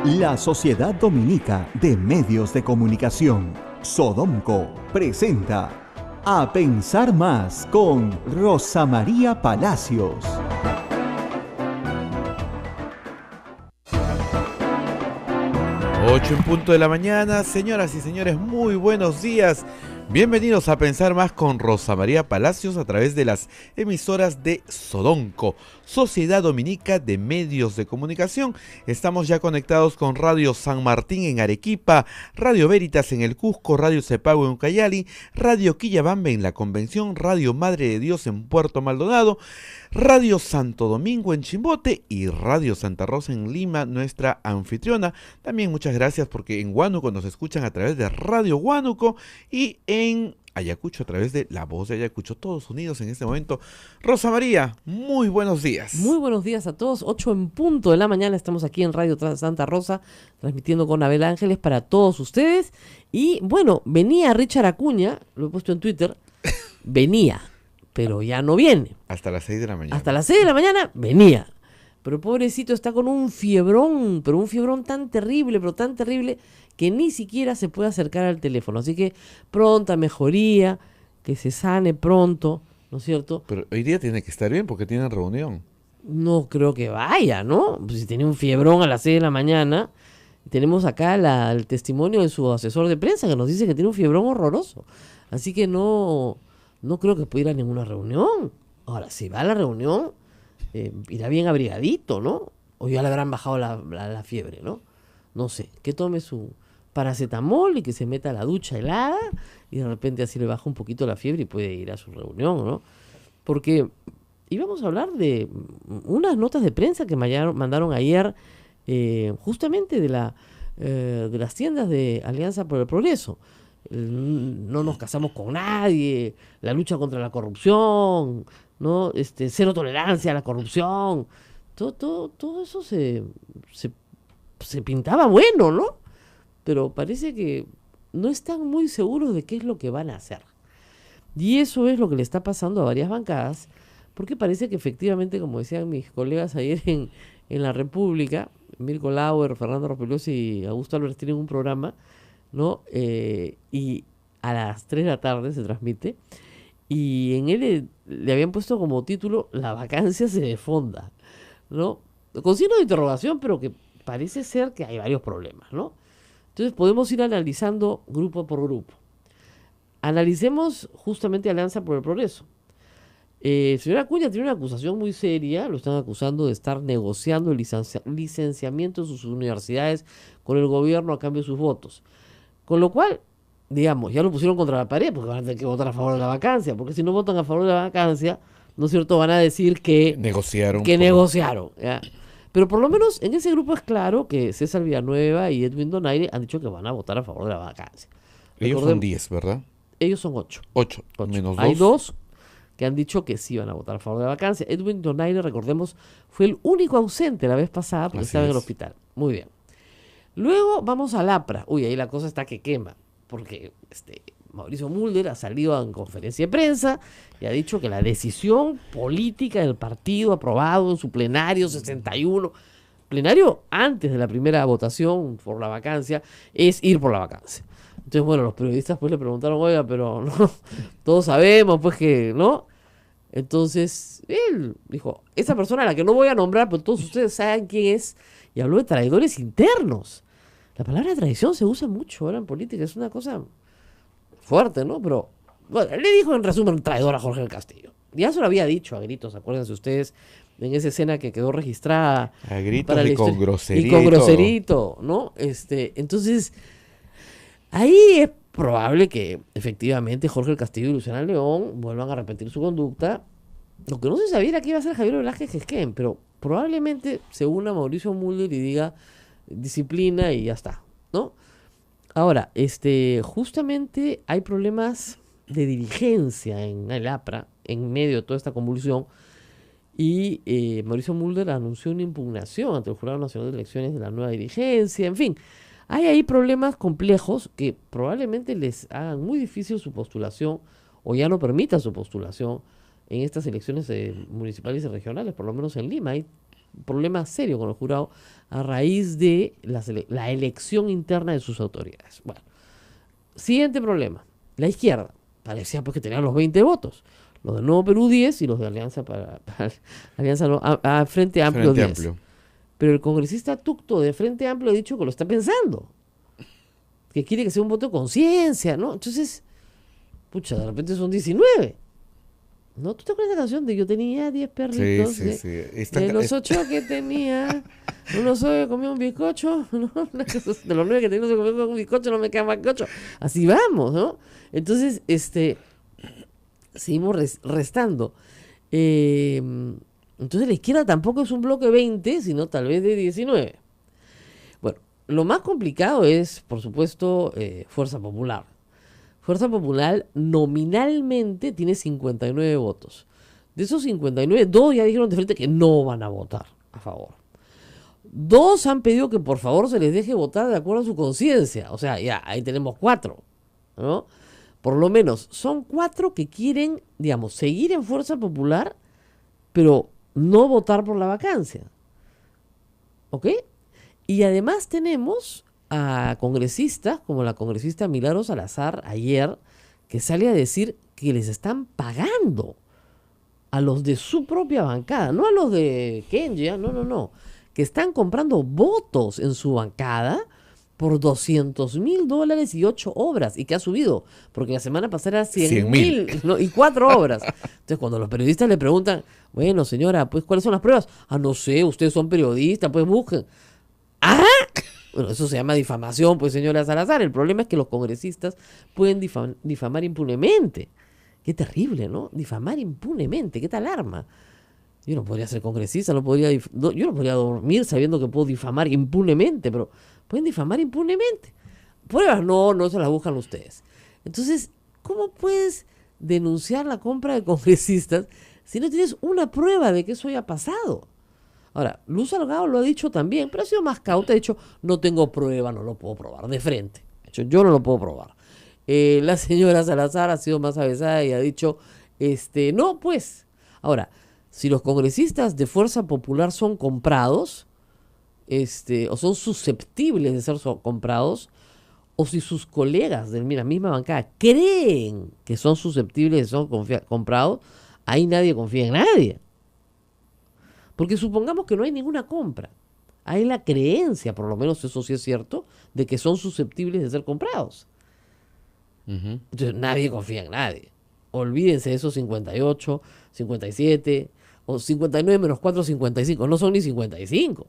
La Sociedad Dominica de Medios de Comunicación, Sodomco, presenta A Pensar Más con Rosa María Palacios. Ocho en punto de la mañana, señoras y señores, muy buenos días. Bienvenidos a Pensar Más con Rosa María Palacios a través de las emisoras de Sodomco, Sociedad Dominica de Medios de Comunicación. Estamos ya conectados con Radio San Martín en Arequipa, Radio Veritas en el Cusco, Radio Cepago en Ucayali, Radio Quillabambe en la Convención, Radio Madre de Dios en Puerto Maldonado, Radio Santo Domingo en Chimbote y Radio Santa Rosa en Lima, nuestra anfitriona. También muchas gracias porque en Huánuco nos escuchan a través de Radio Huánuco y en Ayacucho a través de La Voz de Ayacucho, todos unidos en este momento. Rosa María, muy buenos días. Muy buenos días a todos, 8 en punto de la mañana, estamos aquí en Radio Santa Rosa, transmitiendo con Abel Ángeles para todos ustedes. Y bueno, venía Richard Acuña, lo he puesto en Twitter, venía, pero ya no viene. Hasta las 6 de la mañana. Hasta las 6 de la mañana venía. Pero pobrecito está con un fiebrón, pero un fiebrón tan terrible, pero tan terrible, que ni siquiera se puede acercar al teléfono. Así que pronta mejoría, que se sane pronto, ¿no es cierto? Pero hoy día tiene que estar bien porque tienen reunión. No creo que vaya, ¿no? Pues si tiene un fiebrón a las 6 de la mañana, tenemos acá el testimonio de su asesor de prensa que nos dice que tiene un fiebrón horroroso. Así que no creo que pueda ir a ninguna reunión. Ahora, si va a la reunión, irá bien abrigadito, ¿no? O ya le habrán bajado la fiebre, ¿no? No sé, que tome su paracetamol y que se meta a la ducha helada y de repente así le baja un poquito la fiebre y puede ir a su reunión, ¿no? Porque íbamos a hablar de unas notas de prensa que mandaron ayer justamente de las tiendas de Alianza por el Progreso. No nos casamos con nadie, la lucha contra la corrupción, ¿no? Cero tolerancia a la corrupción, todo eso se pintaba bueno, ¿no? Pero parece que no están muy seguros de qué es lo que van a hacer. Y eso es lo que le está pasando a varias bancadas, porque parece que efectivamente, como decían mis colegas ayer en La República, Mirko Lauer, Fernando Ropelosi y Augusto Álvarez tienen un programa, ¿no? Y a las 3 de la tarde se transmite, y en él le habían puesto como título "La vacancia se desfonda", ¿no? Con signo de interrogación, pero que parece ser que hay varios problemas, ¿no? Entonces podemos ir analizando grupo por grupo. Analicemos justamente Alianza por el Progreso. Señora Acuña tiene una acusación muy seria, lo están acusando de estar negociando el licenciamiento de sus universidades con el gobierno a cambio de sus votos. Con lo cual, digamos, ya lo pusieron contra la pared porque van a tener que votar a favor de la vacancia, porque si no votan a favor de la vacancia, ¿no es cierto?, van a decir que negociaron. ¿Ya? Pero por lo menos en ese grupo es claro que César Villanueva y Edwin Donaire han dicho que van a votar a favor de la vacancia. Ellos son 10, ¿verdad? Ellos son 8. 8, menos 2. Hay 2 que han dicho que sí van a votar a favor de la vacancia. Edwin Donaire, recordemos, fue el único ausente la vez pasada porque estaba en el hospital. Muy bien. Luego vamos al APRA. Uy, ahí la cosa está que quema, porque Mauricio Mulder ha salido en conferencia de prensa y ha dicho que la decisión política del partido aprobado en su plenario 61, plenario antes de la primera votación por la vacancia, es ir por la vacancia. Entonces, bueno, los periodistas pues le preguntaron, oiga, pero no, todos sabemos pues que, ¿no? Entonces, él dijo, esa persona a la que no voy a nombrar, pero todos ustedes saben quién es, y habló de traidores internos. La palabra traición se usa mucho ahora en política, es una cosa fuerte, ¿no? Pero, bueno, él le dijo en resumen traidor a Jorge del Castillo. Ya se lo había dicho a gritos, acuérdense ustedes, en esa escena que quedó registrada. A gritos y con grosería. Y con groserito, ¿no? Entonces, ahí es probable que efectivamente Jorge del Castillo y Luciana León vuelvan a repetir su conducta. Lo que no se sabía era que iba a ser Javier Velázquez Gesquén, pero probablemente se una Mauricio Mulder y diga disciplina y ya está, ¿no? Ahora, justamente hay problemas de dirigencia en el APRA en medio de toda esta convulsión y Mauricio Mulder anunció una impugnación ante el Jurado Nacional de Elecciones de la nueva dirigencia. En fin, hay ahí problemas complejos que probablemente les hagan muy difícil su postulación o ya no permitan su postulación en estas elecciones municipales y regionales, por lo menos en Lima. Hay problema serio con el jurado a raíz de la elección interna de sus autoridades. Bueno, siguiente problema. La izquierda. Parecía pues que tenían los 20 votos. Los del Nuevo Perú 10 y los de Alianza Alianza Frente Amplio 10. Pero el congresista Tucto de Frente Amplio ha dicho que lo está pensando. Que quiere que sea un voto de conciencia, ¿no? Entonces, pucha, de repente son 19. ¿No? ¿Tú te acuerdas de la canción de yo tenía 10 perritos? Sí. De los 8 que tenía, uno solo comía un bizcocho, ¿no? De los 9 que tenía, uno se comió un bizcocho, no me queda más bizcocho. Así vamos, ¿no? Entonces, seguimos restando. Entonces la izquierda tampoco es un bloque 20, sino tal vez de 19. Bueno, lo más complicado es, por supuesto, Fuerza Popular. Fuerza Popular nominalmente tiene 59 votos. De esos 59, 2 ya dijeron de frente que no van a votar a favor. 2 han pedido que por favor se les deje votar de acuerdo a su conciencia. O sea, ya, ahí tenemos 4, ¿no? Por lo menos son 4 que quieren, digamos, seguir en Fuerza Popular, pero no votar por la vacancia. ¿Ok? Y además tenemos a congresistas, como la congresista Milagros Salazar ayer, que sale a decir que les están pagando a los de su propia bancada, no a los de Kenji, no, que están comprando votos en su bancada por $200,000 y 8 obras, y que ha subido, porque la semana pasada era 100,000, ¿no? Y 4 obras. Entonces, cuando los periodistas le preguntan, bueno, señora, pues, ¿cuáles son las pruebas? No sé, ustedes son periodistas, pues busquen. ¿Ah? Bueno, eso se llama difamación, pues, señora Salazar. El problema es que los congresistas pueden difamar impunemente. Qué terrible, ¿no? Difamar impunemente, qué tal arma. Yo no podría ser congresista, yo no podría dormir sabiendo que puedo difamar impunemente, pero pueden difamar impunemente. Pruebas, no se las buscan ustedes. Entonces, ¿cómo puedes denunciar la compra de congresistas si no tienes una prueba de que eso haya pasado? Ahora, Luz Salgado lo ha dicho también, pero ha sido más cauta. Ha dicho, no tengo prueba, no lo puedo probar, de frente. Ha dicho, yo no lo puedo probar. La señora Salazar ha sido más avesada y ha dicho, no, pues. Ahora, si los congresistas de Fuerza Popular son comprados, o son susceptibles de ser comprados, o si sus colegas de la misma bancada creen que son susceptibles de ser comprados, ahí nadie confía en nadie. Porque supongamos que no hay ninguna compra. Hay la creencia, por lo menos eso sí es cierto, de que son susceptibles de ser comprados. Entonces nadie confía en nadie. Olvídense de esos 58, 57, o 59 menos 4, 55. No son ni 55.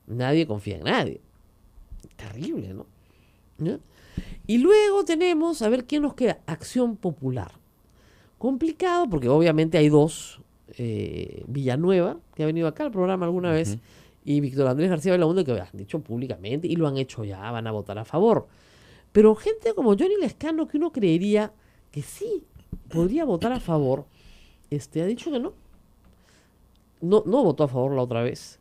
Nadie confía en nadie. Terrible, ¿no? ¿Ya? Y luego tenemos, a ver quién nos queda, Acción Popular. Complicado porque obviamente hay 2, Villanueva, que ha venido acá al programa alguna vez, y Víctor Andrés García Belaúnde, que han dicho públicamente, y lo han hecho ya, van a votar a favor. Pero gente como Johnny Lescano, que uno creería que sí podría votar a favor, ha dicho que no. No votó a favor la otra vez.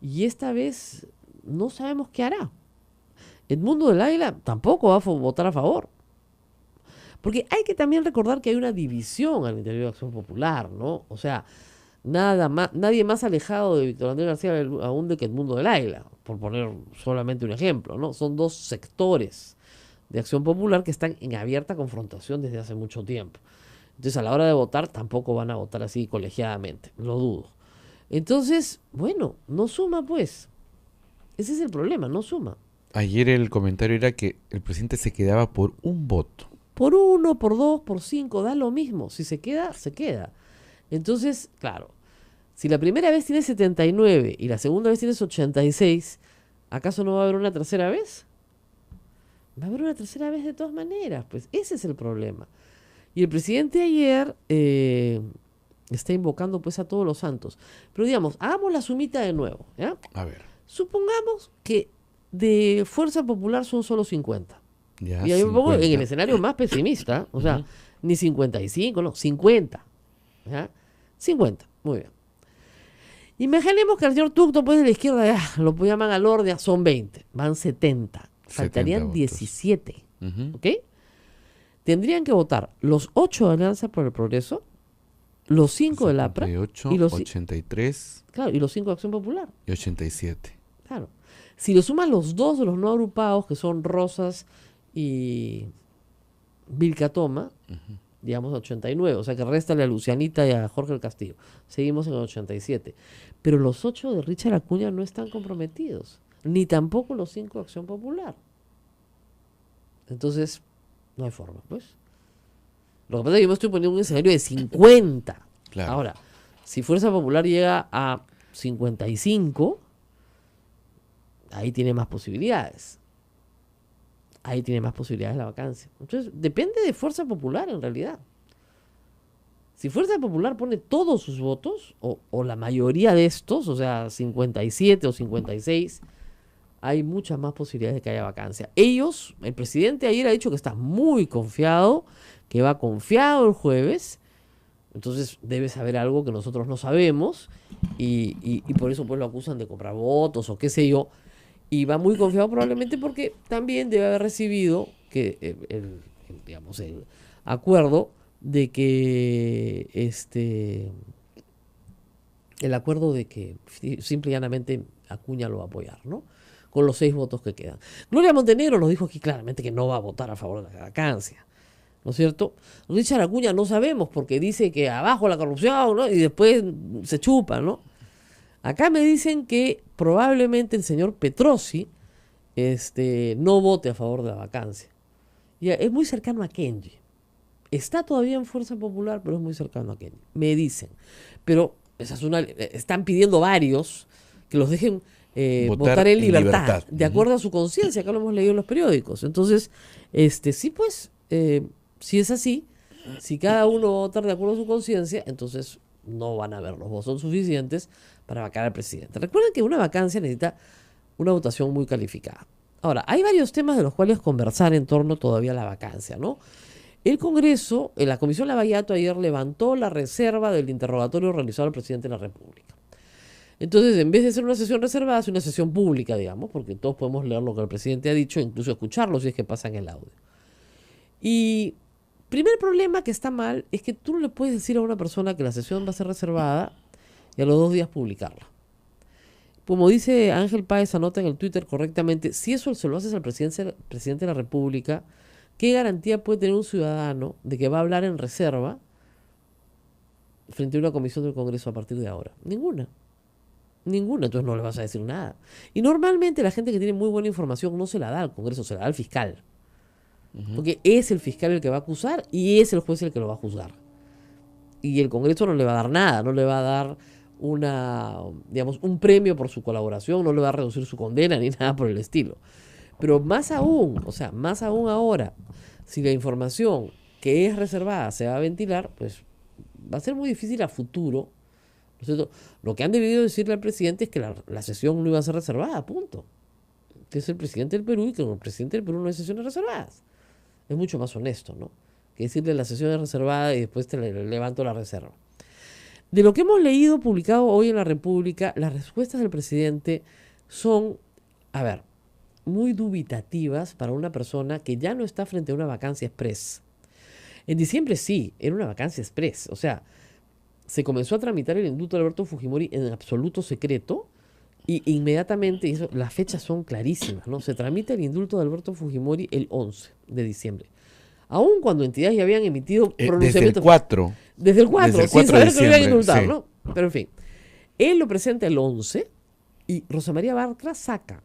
Y esta vez no sabemos qué hará. Edmundo del Águila tampoco va a votar a favor. Porque hay que también recordar que hay una división al interior de Acción Popular, ¿no? O sea, nadie más alejado de Víctor Andrés García Belaúnde que Edmundo del Águila, por poner solamente un ejemplo, ¿no? Son 2 sectores de Acción Popular que están en abierta confrontación desde hace mucho tiempo. Entonces, a la hora de votar, tampoco van a votar así colegiadamente, lo dudo. Entonces, bueno, no suma, pues. Ese es el problema, no suma. Ayer el comentario era que el presidente se quedaba por un voto. Por 1, por 2, por 5, da lo mismo. Si se queda, se queda. Entonces, claro, si la primera vez tienes 79 y la segunda vez tienes 86, ¿acaso no va a haber una tercera vez? Va a haber una tercera vez de todas maneras. Pues ese es el problema. Y el presidente ayer está invocando pues a todos los santos. Pero digamos, hagamos la sumita de nuevo, ¿ya? A ver. Supongamos que de Fuerza Popular son solo 50. Ya, y ahí me pongo 50. en el escenario más pesimista, o sea, ni 55, no, 50. ¿Ya? 50, muy bien. Imaginemos que al señor Tucto, pues de la izquierda, ya, lo llaman al orden, son 20, van 70. Faltarían 70 17. Ujú. ¿Ok? Tendrían que votar los 8 de Alianza por el Progreso, los 5 del APRA 58, y los, 83 claro, y los 5 de Acción Popular. y 87. Claro. Si le suman los 2 de los no agrupados, que son Rosas y Vilcatoma, digamos 89, o sea que réstale a Lucianita y a Jorge del Castillo. Seguimos en el 87. Pero los 8 de Richard Acuña no están comprometidos, ni tampoco los 5 de Acción Popular. Entonces, no hay forma, pues. Lo que pasa es que yo me estoy poniendo un escenario de 50. Claro. Ahora, si Fuerza Popular llega a 55, ahí tiene más posibilidades. Ahí tiene más posibilidades la vacancia. Entonces, depende de Fuerza Popular en realidad. Si Fuerza Popular pone todos sus votos, o la mayoría de estos, o sea, 57 o 56, hay muchas más posibilidades de que haya vacancia. Ellos, el presidente ayer ha dicho que está muy confiado, que va confiado el jueves, entonces debe saber algo que nosotros no sabemos, y por eso pues lo acusan de comprar votos o qué sé yo, y va muy confiado probablemente porque también debe haber recibido que digamos, el acuerdo de que el acuerdo de que simple y llanamente Acuña lo va a apoyar, ¿no? Con los 6 votos que quedan. Gloria Montenegro nos dijo aquí claramente que no va a votar a favor de la vacancia, ¿no es cierto? Richard Acuña no sabemos porque dice que abajo la corrupción, ¿no? Y después se chupa, ¿no? Acá me dicen que probablemente el señor Petrosi no vote a favor de la vacancia. Ya, es muy cercano a Kenji. Está todavía en Fuerza Popular, pero es muy cercano a Kenji. Me dicen. Pero esa es están pidiendo varios que los dejen votar en libertad, de acuerdo a su conciencia, que lo hemos leído en los periódicos. Entonces, sí, pues, si es así, si cada uno va a votar de acuerdo a su conciencia, entonces no van a haber los votos suficientes para vacar al presidente. Recuerden que una vacancia necesita una votación muy calificada. Ahora, hay varios temas de los cuales conversar en torno todavía a la vacancia, ¿no? El Congreso, la Comisión Lavallato ayer levantó la reserva del interrogatorio realizado al presidente de la República. Entonces, en vez de ser una sesión reservada, es una sesión pública, digamos, porque todos podemos leer lo que el presidente ha dicho, incluso escucharlo si es que pasa en el audio. Y primer problema que está mal es que tú no le puedes decir a una persona que la sesión va a ser reservada y a los 2 días publicarla. Como dice Ángel Páez, anota en el Twitter correctamente, si eso se lo haces al presidente de la República, ¿qué garantía puede tener un ciudadano de que va a hablar en reserva frente a una comisión del Congreso a partir de ahora? Ninguna. Entonces no le vas a decir nada. Y normalmente la gente que tiene muy buena información no se la da al Congreso, se la da al fiscal. Porque es el fiscal el que va a acusar y es el juez el que lo va a juzgar. Y el Congreso no le va a dar nada, no le va a dar un premio por su colaboración, no le va a reducir su condena ni nada por el estilo. Pero más aún ahora, si la información que es reservada se va a ventilar, pues va a ser muy difícil a futuro, ¿no es cierto? Lo que han debido decirle al presidente es que la sesión no iba a ser reservada, punto. Que es el presidente del Perú y que con el presidente del Perú no hay sesiones reservadas. Es mucho más honesto, ¿no? Que decirle la sesión es reservada y después te levanto la reserva. De lo que hemos leído publicado hoy en La República, las respuestas del presidente son, muy dubitativas para una persona que ya no está frente a una vacancia express. En diciembre sí, era una vacancia express. O sea, se comenzó a tramitar el indulto de Alberto Fujimori en absoluto secreto y inmediatamente, las fechas son clarísimas, ¿no? Se tramita el indulto de Alberto Fujimori el 11 de diciembre. Aún cuando entidades ya habían emitido pronunciamientos. Desde el 4. Desde el 4, sin 4 saber de que lo iban a diciembre, indultar, sí. ¿no? Pero en fin, él lo presenta el 11 y Rosa María Bartra saca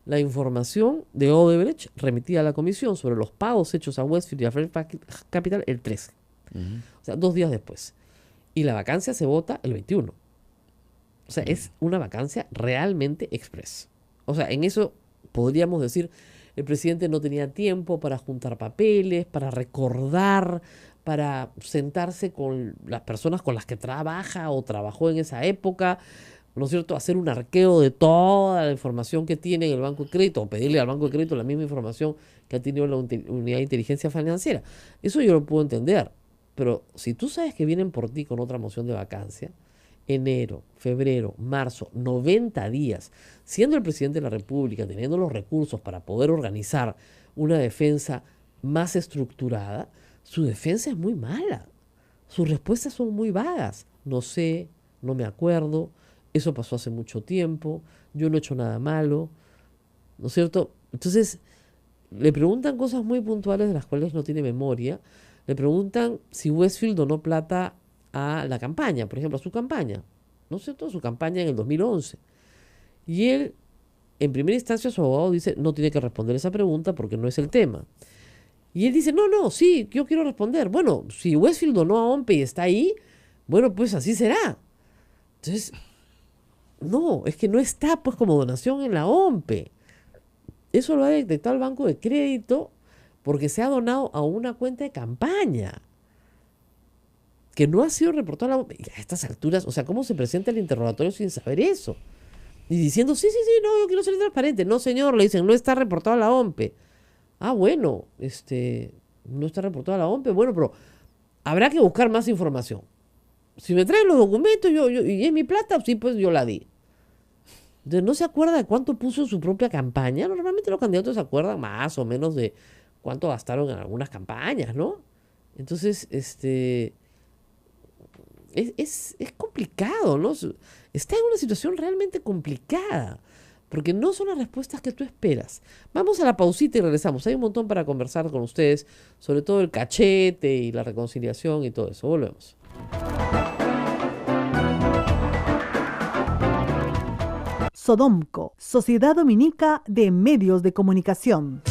la información de Odebrecht remitida a la comisión sobre los pagos hechos a Westfield y a Fair Capital el 13. O sea, 2 días después. Y la vacancia se vota el 21. O sea, es una vacancia realmente express. O sea, en eso podríamos decir, el presidente no tenía tiempo para juntar papeles, para recordar, para sentarse con las personas con las que trabaja o trabajó en esa época, ¿no es cierto? Hacer un arqueo de toda la información que tiene en el Banco de Crédito o pedirle al Banco de Crédito la misma información que ha tenido la Unidad de Inteligencia Financiera. Eso yo lo puedo entender. Pero si tú sabes que vienen por ti con otra moción de vacancia, enero, febrero, marzo, 90 días, siendo el presidente de la República, teniendo los recursos para poder organizar una defensa más estructurada, su defensa es muy mala. sus respuestas son muy vagas. No sé, no me acuerdo, eso pasó hace mucho tiempo, yo no he hecho nada malo, ¿no es cierto? Entonces, le preguntan cosas muy puntuales de las cuales no tiene memoria. Le preguntan si Westfield donó plata a la campaña, por ejemplo, a su campaña, ¿no es cierto? Su campaña en el 2011. Y él, en primera instancia, su abogado dice, no tiene que responder esa pregunta porque no es el tema. Y él dice, no, no, sí, yo quiero responder. Bueno, si Westfield donó a OMPE y está ahí, bueno, pues así será. Entonces, no, es que no está pues como donación en la OMPE. Eso lo ha detectado el Banco de Crédito porque se ha donado a una cuenta de campaña que no ha sido reportada a la OMPE. Y a estas alturas, o sea, ¿cómo se presenta el interrogatorio sin saber eso? Y diciendo, sí, sí, sí, no, yo quiero ser transparente. No, señor, le dicen, no está reportado a la OMPE. Ah, bueno, no está reportado a la OMPE. Bueno, pero habrá que buscar más información. Si me traen los documentos y es mi plata, sí, pues yo la di. Entonces, no se acuerda de cuánto puso en su propia campaña. Normalmente los candidatos se acuerdan más o menos de cuánto gastaron en algunas campañas, ¿no? Entonces, es complicado, ¿no? Está en una situación realmente complicada, porque no son las respuestas que tú esperas. Vamos a la pausita y regresamos. Hay un montón para conversar con ustedes, sobre todo el cachete y la reconciliación y todo eso. Volvemos. Sodomco, Sociedad Dominica de Medios de Comunicación.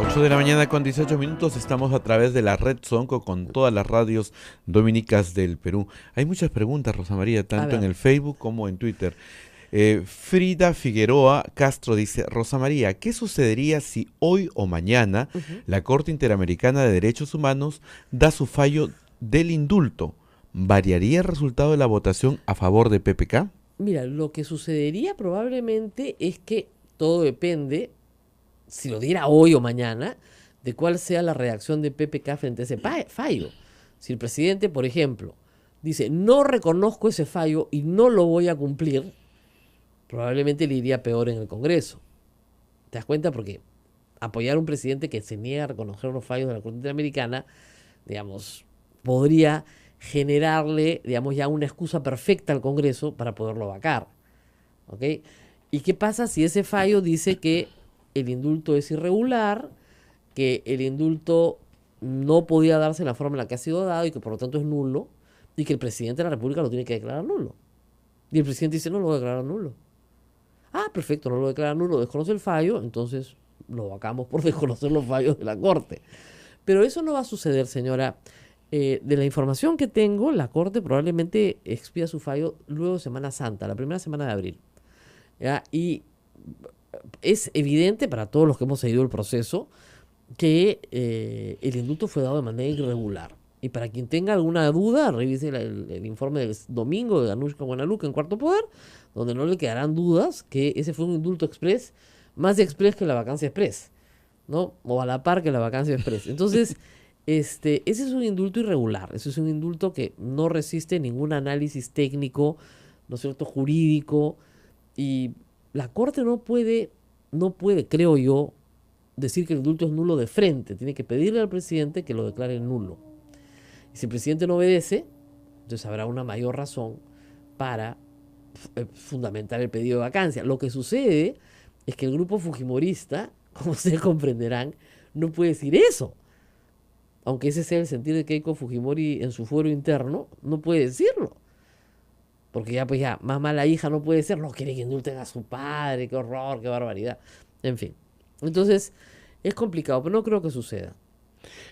8 de la mañana con 18 minutos, estamos a través de la red Sodomco con todas las radios dominicas del Perú. Hay muchas preguntas, Rosa María, tanto en el Facebook como en Twitter. Frida Figueroa Castro dice, Rosa María, ¿qué sucedería si hoy o mañana la Corte Interamericana de Derechos Humanos da su fallo del indulto? ¿Variaría el resultado de la votación a favor de PPK? Mira, lo que sucedería probablemente es que todo depende, si lo diera hoy o mañana, de cuál sea la reacción de PPK frente a ese fallo. Si el presidente, por ejemplo, dice, no reconozco ese fallo y no lo voy a cumplir, probablemente le iría peor en el Congreso. ¿Te das cuenta? Porque apoyar a un presidente que se niega a reconocer los fallos de la Corte Interamericana, digamos, podría generarle, digamos, ya una excusa perfecta al Congreso para poderlo vacar. ¿Ok? ¿Y qué pasa si ese fallo dice que el indulto es irregular, que el indulto no podía darse en la forma en la que ha sido dado y que por lo tanto es nulo, y que el presidente de la República lo tiene que declarar nulo? Y el presidente dice, no lo voy a declarar nulo. Ah, perfecto, no lo declara nulo, desconoce el fallo, entonces lo vacamos por desconocer los fallos de la Corte. Pero eso no va a suceder, señora. De la información que tengo, la Corte probablemente expida su fallo luego de Semana Santa, la primera semana de abril. ¿Ya? Y es evidente para todos los que hemos seguido el proceso que el indulto fue dado de manera irregular. Y para quien tenga alguna duda, revise el informe del domingo de Anushka Guanaluca en Cuarto Poder, donde no le quedarán dudas que ese fue un indulto express, más express que la vacancia express, ¿no? O a la par que la vacancia express. Entonces, ese es un indulto irregular, ese es un indulto que no resiste ningún análisis técnico, ¿no es cierto?, jurídico, y la Corte no puede, creo yo, decir que el indulto es nulo de frente, tiene que pedirle al presidente que lo declare nulo. Y si el presidente no obedece, entonces habrá una mayor razón para fundamentar el pedido de vacancia. Lo que sucede es que el grupo fujimorista, como ustedes comprenderán, no puede decir eso. Aunque ese sea el sentir de Keiko Fujimori en su fuero interno, no puede decirlo. Porque ya, pues ya, más mala hija no puede ser, no quiere que indulten a su padre, qué horror, qué barbaridad. En fin. Entonces, es complicado, pero no creo que suceda.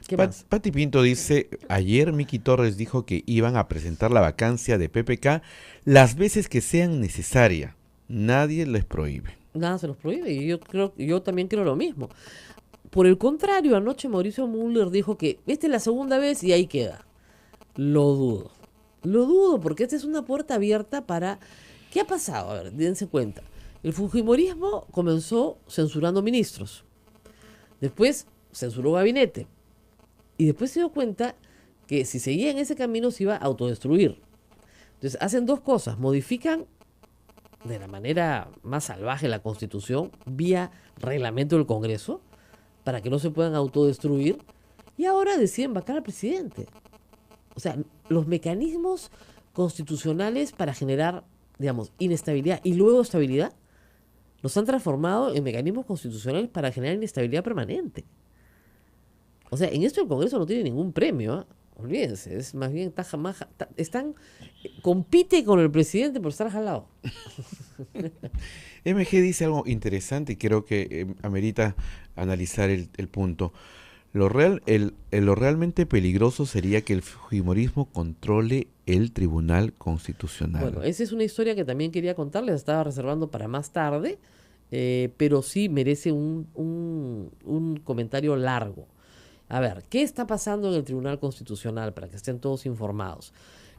¿Qué más? Pati Pinto dice, ayer Miki Torres dijo que iban a presentar la vacancia de PPK las veces que sean necesarias. Nadie les prohíbe. Nada se los prohíbe y yo también creo lo mismo. Por el contrario, anoche Mauricio Müller dijo que esta es la segunda vez y ahí queda. Lo dudo. Lo dudo porque esta es una puerta abierta para... ¿Qué ha pasado? A ver, dense cuenta. El fujimorismo comenzó censurando ministros. Después censuró gabinete. Y después se dio cuenta que si seguía en ese camino se iba a autodestruir. Entonces hacen dos cosas. Modifican de la manera más salvaje la Constitución vía reglamento del Congreso. para que no se puedan autodestruir, y ahora deciden vacar al presidente. O sea, los mecanismos constitucionales para generar, digamos, inestabilidad y luego estabilidad, los han transformado en mecanismos constitucionales para generar inestabilidad permanente. O sea, en esto el Congreso no tiene ningún premio, ¿eh? Olvídense, es más bien compite con el presidente por estar jalado. MG dice algo interesante y creo que amerita analizar el punto. Lo realmente peligroso sería que el fujimorismo controle el Tribunal Constitucional. Bueno, esa es una historia que también quería contarles, estaba reservando para más tarde, pero sí merece un comentario largo. A ver, ¿qué está pasando en el Tribunal Constitucional para que estén todos informados?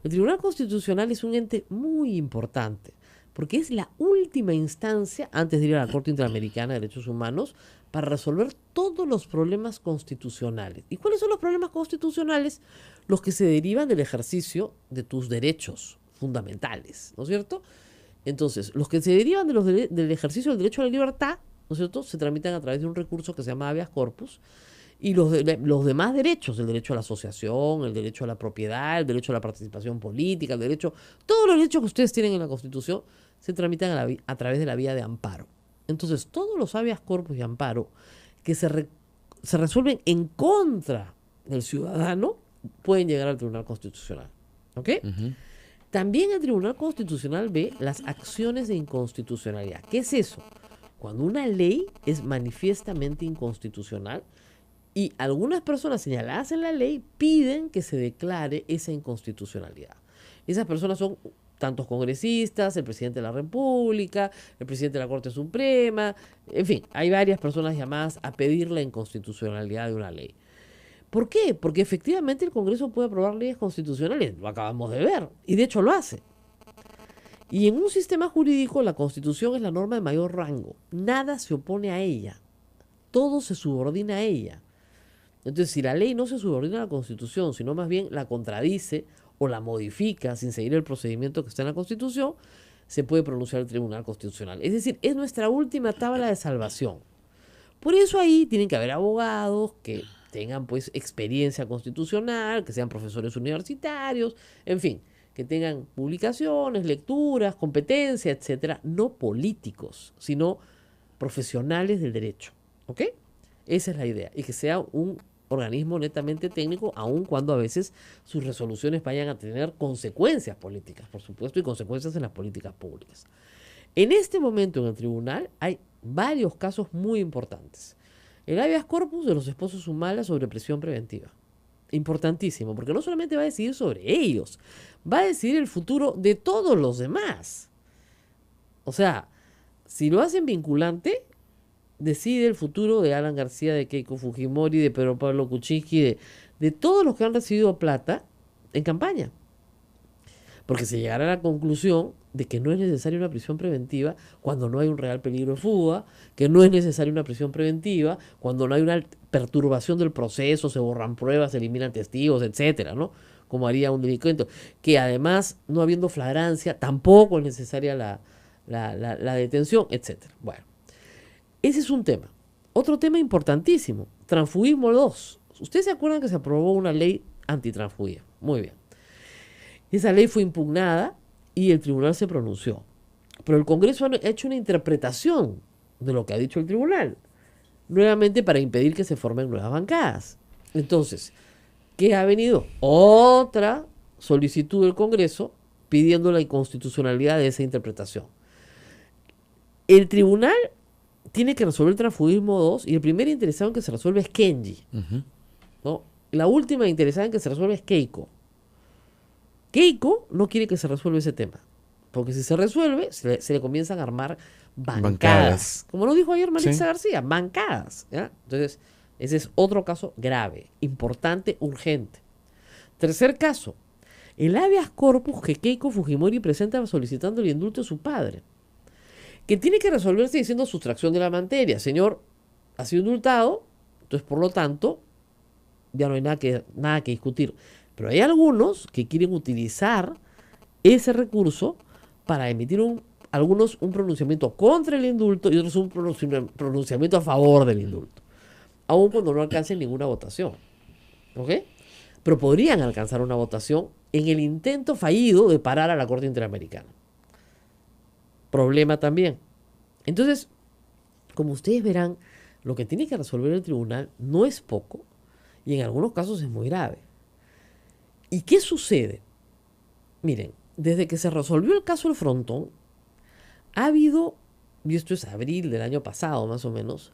El Tribunal Constitucional es un ente muy importante porque es la última instancia antes de ir a la Corte Interamericana de Derechos Humanos para resolver todos los problemas constitucionales. ¿Y cuáles son los problemas constitucionales? Los que se derivan del ejercicio de tus derechos fundamentales, ¿no es cierto? Entonces, los que se derivan del ejercicio del derecho a la libertad, ¿no es cierto?, se tramitan a través de un recurso que se llama habeas corpus, y los demás derechos, el derecho a la asociación, el derecho a la propiedad, el derecho a la participación política, todos los derechos que ustedes tienen en la Constitución se tramitan a través de la vía de amparo. Entonces, todos los habeas corpus y amparo que se resuelven en contra del ciudadano pueden llegar al Tribunal Constitucional. ¿Ok? Ujú. También el Tribunal Constitucional ve las acciones de inconstitucionalidad. ¿Qué es eso? Cuando una ley es manifiestamente inconstitucional y algunas personas señaladas en la ley piden que se declare esa inconstitucionalidad. Esas personas son tantos congresistas, el presidente de la República, el presidente de la Corte Suprema, en fin, hay varias personas llamadas a pedir la inconstitucionalidad de una ley. ¿Por qué? Porque efectivamente el Congreso puede aprobar leyes constitucionales, lo acabamos de ver, y de hecho lo hace. Y en un sistema jurídico la Constitución es la norma de mayor rango, nada se opone a ella, todo se subordina a ella. Entonces, si la ley no se subordina a la Constitución, sino más bien la contradice o la modifica sin seguir el procedimiento que está en la Constitución, se puede pronunciar el Tribunal Constitucional. Es decir, es nuestra última tabla de salvación. Por eso ahí tienen que haber abogados que tengan pues experiencia constitucional, que sean profesores universitarios, en fin, que tengan publicaciones, lecturas, competencia, etcétera, no políticos, sino profesionales del derecho. ¿Ok? Esa es la idea. Y que sea un organismo netamente técnico, aun cuando a veces sus resoluciones vayan a tener consecuencias políticas, por supuesto, y consecuencias en las políticas públicas. En este momento en el tribunal hay varios casos muy importantes. El habeas corpus de los esposos Humala sobre prisión preventiva. Importantísimo, porque no solamente va a decidir sobre ellos, va a decidir el futuro de todos los demás. O sea, si lo hacen vinculante, decide el futuro de Alan García, de Keiko Fujimori, de Pedro Pablo Kuczynski, de todos los que han recibido plata en campaña. Porque se llegará a la conclusión de que no es necesaria una prisión preventiva cuando no hay un real peligro de fuga, que no es necesaria una prisión preventiva cuando no hay una perturbación del proceso, se borran pruebas, se eliminan testigos, etcétera, ¿no? Como haría un delincuente. Que además, no habiendo flagrancia, tampoco es necesaria la detención, etcétera. Bueno. Ese es un tema. Otro tema importantísimo, transfugismo 2. Ustedes se acuerdan que se aprobó una ley antitransfugia. Muy bien. Esa ley fue impugnada y el tribunal se pronunció. Pero el Congreso ha hecho una interpretación de lo que ha dicho el tribunal, nuevamente para impedir que se formen nuevas bancadas. Entonces, ¿qué ha venido? Otra solicitud del Congreso pidiendo la inconstitucionalidad de esa interpretación. El tribunal tiene que resolver el transfugismo 2 y el primer interesado en que se resuelve es Kenji. Ujú. ¿No? La última interesada en que se resuelve es Keiko. Keiko no quiere que se resuelva ese tema, porque si se resuelve, se le comienzan a armar bancadas. Como lo dijo ayer Maritza Sí. García, bancadas. ¿Ya? Entonces, ese es otro caso grave, importante, urgente. Tercer caso, el habeas corpus que Keiko Fujimori presenta solicitando el indulto de su padre, que tiene que resolverse diciendo sustracción de la materia. Señor, ha sido indultado, entonces por lo tanto ya no hay nada que discutir. Pero hay algunos que quieren utilizar ese recurso para emitir algunos un pronunciamiento contra el indulto y otros un pronunciamiento a favor del indulto. aun cuando no alcancen ninguna votación. ¿Ok? Pero podrían alcanzar una votación en el intento fallido de parar a la Corte Interamericana. Problema también. Entonces, como ustedes verán, lo que tiene que resolver el tribunal no es poco y en algunos casos es muy grave. ¿Y qué sucede? Miren, desde que se resolvió el caso del Frontón, ha habido, y esto es abril del año pasado más o menos,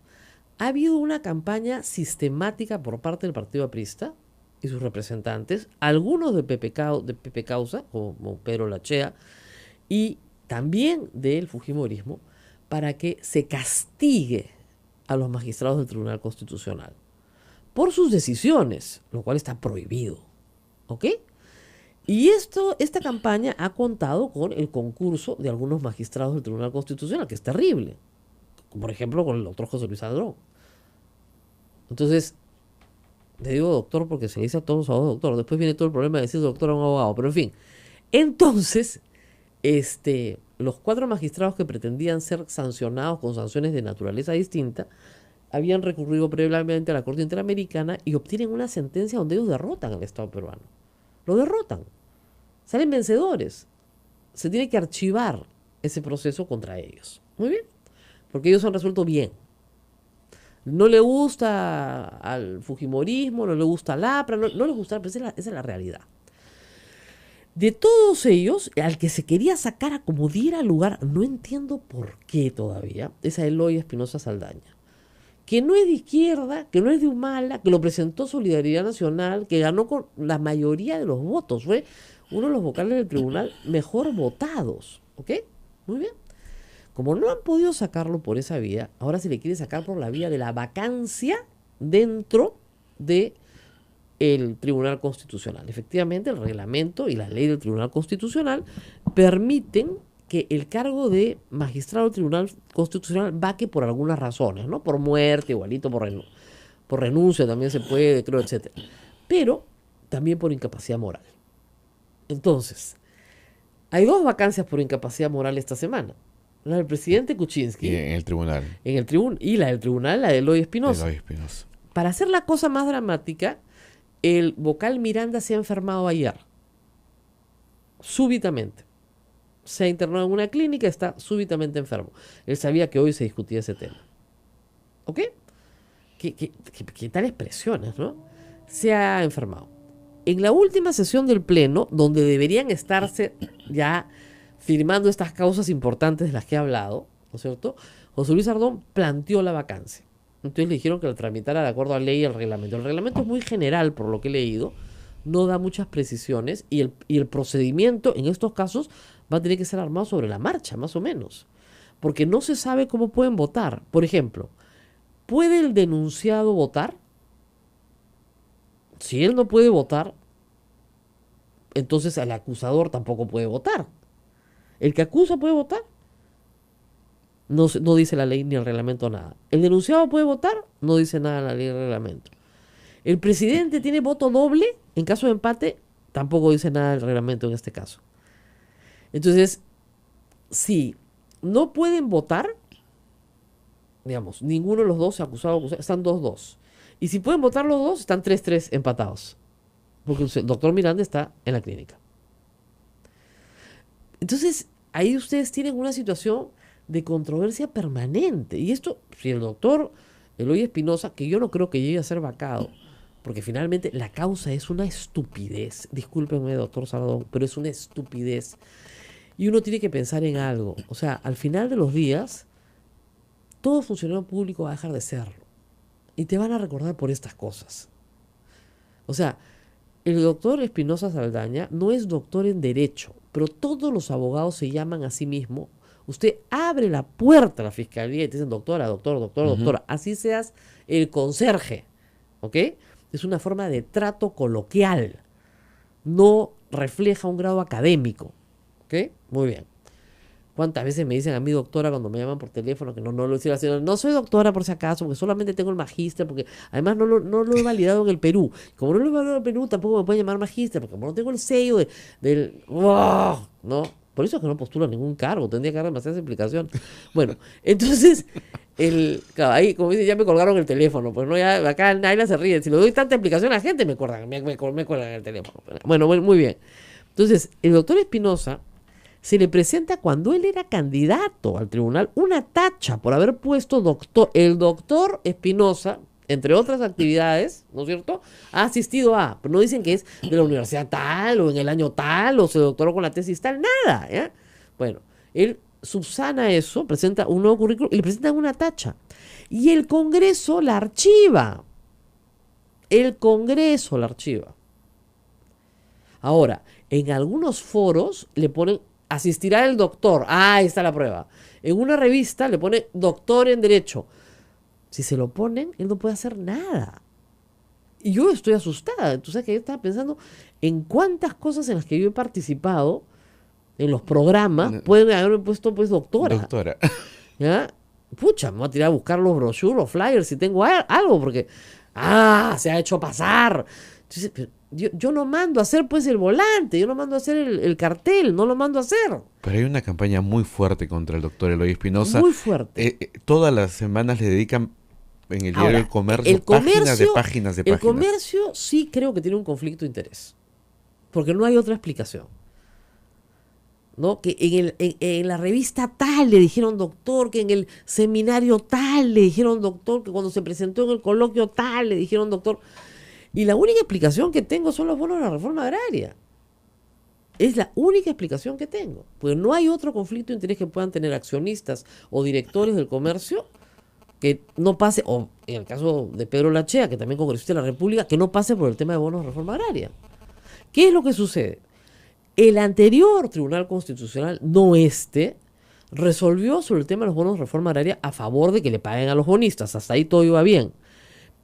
ha habido una campaña sistemática por parte del Partido Aprista y sus representantes, algunos de PP Causa, como Pedro Lachea, y también del Fujimorismo, para que se castigue a los magistrados del Tribunal Constitucional por sus decisiones, lo cual está prohibido. ¿Ok? Y esta campaña ha contado con el concurso de algunos magistrados del Tribunal Constitucional, que es terrible. Por ejemplo, con el doctor José Luis Aldrón. Entonces, le digo doctor porque se le dice a todos los abogados doctor. Después viene todo el problema de decir doctor a un abogado. Pero en fin. Entonces, los 4 magistrados que pretendían ser sancionados con sanciones de naturaleza distinta habían recurrido previamente a la Corte Interamericana y obtienen una sentencia donde ellos derrotan al Estado peruano. Lo derrotan. Salen vencedores. Se tiene que archivar ese proceso contra ellos. Muy bien. Porque ellos han resuelto bien. No le gusta al Fujimorismo, no le gusta al APRA, no le gusta, pero esa es la realidad. De todos ellos, al que se quería sacar a como diera lugar, no entiendo por qué todavía, es a Eloy Espinosa Saldaña. Que no es de izquierda, que no es de Humala, que lo presentó Solidaridad Nacional, que ganó con la mayoría de los votos. Fue uno de los vocales del tribunal mejor votados. ¿Ok? Muy bien. Como no han podido sacarlo por esa vía, ahora se le quiere sacar por la vía de la vacancia dentro de el Tribunal Constitucional. Efectivamente, el reglamento y la ley del Tribunal Constitucional permiten que el cargo de magistrado del Tribunal Constitucional vaque por algunas razones, ¿no? Por muerte, igualito, por renuncia también se puede, creo, etc. Pero también por incapacidad moral. Entonces, hay 2 vacancias por incapacidad moral esta semana. La del presidente Kuczynski. Y en el tribunal. Y la del tribunal, la de Eloy Espinosa. Eloy Espinosa. Para hacer la cosa más dramática, el vocal Miranda se ha enfermado ayer. Súbitamente. Se ha internado en una clínica, está súbitamente enfermo. Él sabía que hoy se discutía ese tema. ¿Ok? ¿Qué tales presiones, no? Se ha enfermado. En la última sesión del Pleno, donde deberían estarse ya firmando estas causas importantes de las que he hablado, ¿no es cierto? José Luis Ardón planteó la vacancia. Entonces le dijeron que la tramitara de acuerdo a la ley y al reglamento. El reglamento es muy general, por lo que he leído, no da muchas precisiones y el procedimiento en estos casos va a tener que ser armado sobre la marcha, más o menos. Porque no se sabe cómo pueden votar. Por ejemplo, ¿puede el denunciado votar? Si él no puede votar, entonces el acusador tampoco puede votar. ¿El que acusa puede votar? No dice la ley ni el reglamento nada. ¿El denunciado puede votar? No dice nada la ley ni el reglamento. ¿El presidente tiene voto doble? En caso de empate, tampoco dice nada el reglamento en este caso. Entonces, si no pueden votar, digamos, ninguno de los dos acusado, están 2-2. Y si pueden votar los dos, están 3-3 empatados. Porque el doctor Miranda está en la clínica. Entonces, ahí ustedes tienen una situación de controversia permanente. Y esto, si el doctor Eloy Espinosa, que yo no creo que llegue a ser vacado, porque finalmente la causa es una estupidez. Discúlpenme, doctor Sardón, pero es una estupidez. Y uno tiene que pensar en algo. O sea, al final de los días, todo funcionario público va a dejar de serlo. Y te van a recordar por estas cosas. O sea, el doctor Espinosa Saldaña no es doctor en Derecho, pero todos los abogados se llaman a sí mismos. Usted abre la puerta a la fiscalía y te dicen doctora, doctora. Así seas el conserje. ¿Ok? Es una forma de trato coloquial. No refleja un grado académico. ¿Ok? Muy bien. ¿Cuántas veces me dicen a mí doctora cuando me llaman por teléfono? Que no lo decía la señora. No soy doctora por si acaso, porque solamente tengo el magíster, porque además no lo he validado en el Perú. Como no lo he validado en el Perú, tampoco me pueden llamar magíster, porque como no tengo el sello del... ¡Oh! ¿No? Por eso es que no postulo ningún cargo, tendría que dar demasiada explicación. Bueno, entonces, Claro, ahí, como dice, ya me colgaron el teléfono. Pues no, ya acá nadie se ríe. Si le doy tanta explicación a la gente, me cuelgan el teléfono. Bueno, muy bien. Entonces, el doctor Espinosa se le presenta cuando él era candidato al tribunal una tacha por haber puesto doctor. El doctor Espinosa, entre otras actividades, ¿no es cierto?, ha asistido a, pero no dicen que es de la universidad tal, o en el año tal, o se doctoró con la tesis tal, nada, ¿ya? Bueno, él subsana eso, presenta un nuevo currículum y le presentan una tacha. Y el Congreso la archiva. El Congreso la archiva. Ahora, en algunos foros le ponen, asistirá el doctor. Ah, ahí está la prueba. En una revista le pone doctor en Derecho. Si se lo ponen, él no puede hacer nada. Y yo estoy asustada. Entonces, que yo estaba pensando en cuántas cosas en las que yo he participado, en los programas, pueden haberme puesto pues doctora. ¿Ya? Pucha, me voy a tirar a buscar los brochures, los flyers, si tengo algo, porque se ha hecho pasar. Entonces, yo no mando a hacer pues el volante, yo no mando a hacer el cartel, no lo mando a hacer. Pero hay una campaña muy fuerte contra el doctor Eloy Espinosa. Muy fuerte. Todas las semanas le dedican en el diario El Comercio páginas de páginas. El Comercio sí creo que tiene un conflicto de interés, porque no hay otra explicación. ¿No? Que en la revista tal le dijeron doctor, que en el seminario tal le dijeron doctor, que cuando se presentó en el coloquio tal le dijeron doctor. Y la única explicación que tengo son los bonos de la reforma agraria. Es la única explicación que tengo. Pues no hay otro conflicto de interés que puedan tener accionistas o directores del comercio que no pase, o en el caso de Pedro Lachea, que también congresista de la República, que no pase por el tema de bonos de reforma agraria. ¿Qué es lo que sucede? El anterior Tribunal Constitucional, no resolvió sobre el tema de los bonos de reforma agraria a favor de que le paguen a los bonistas. Hasta ahí todo iba bien.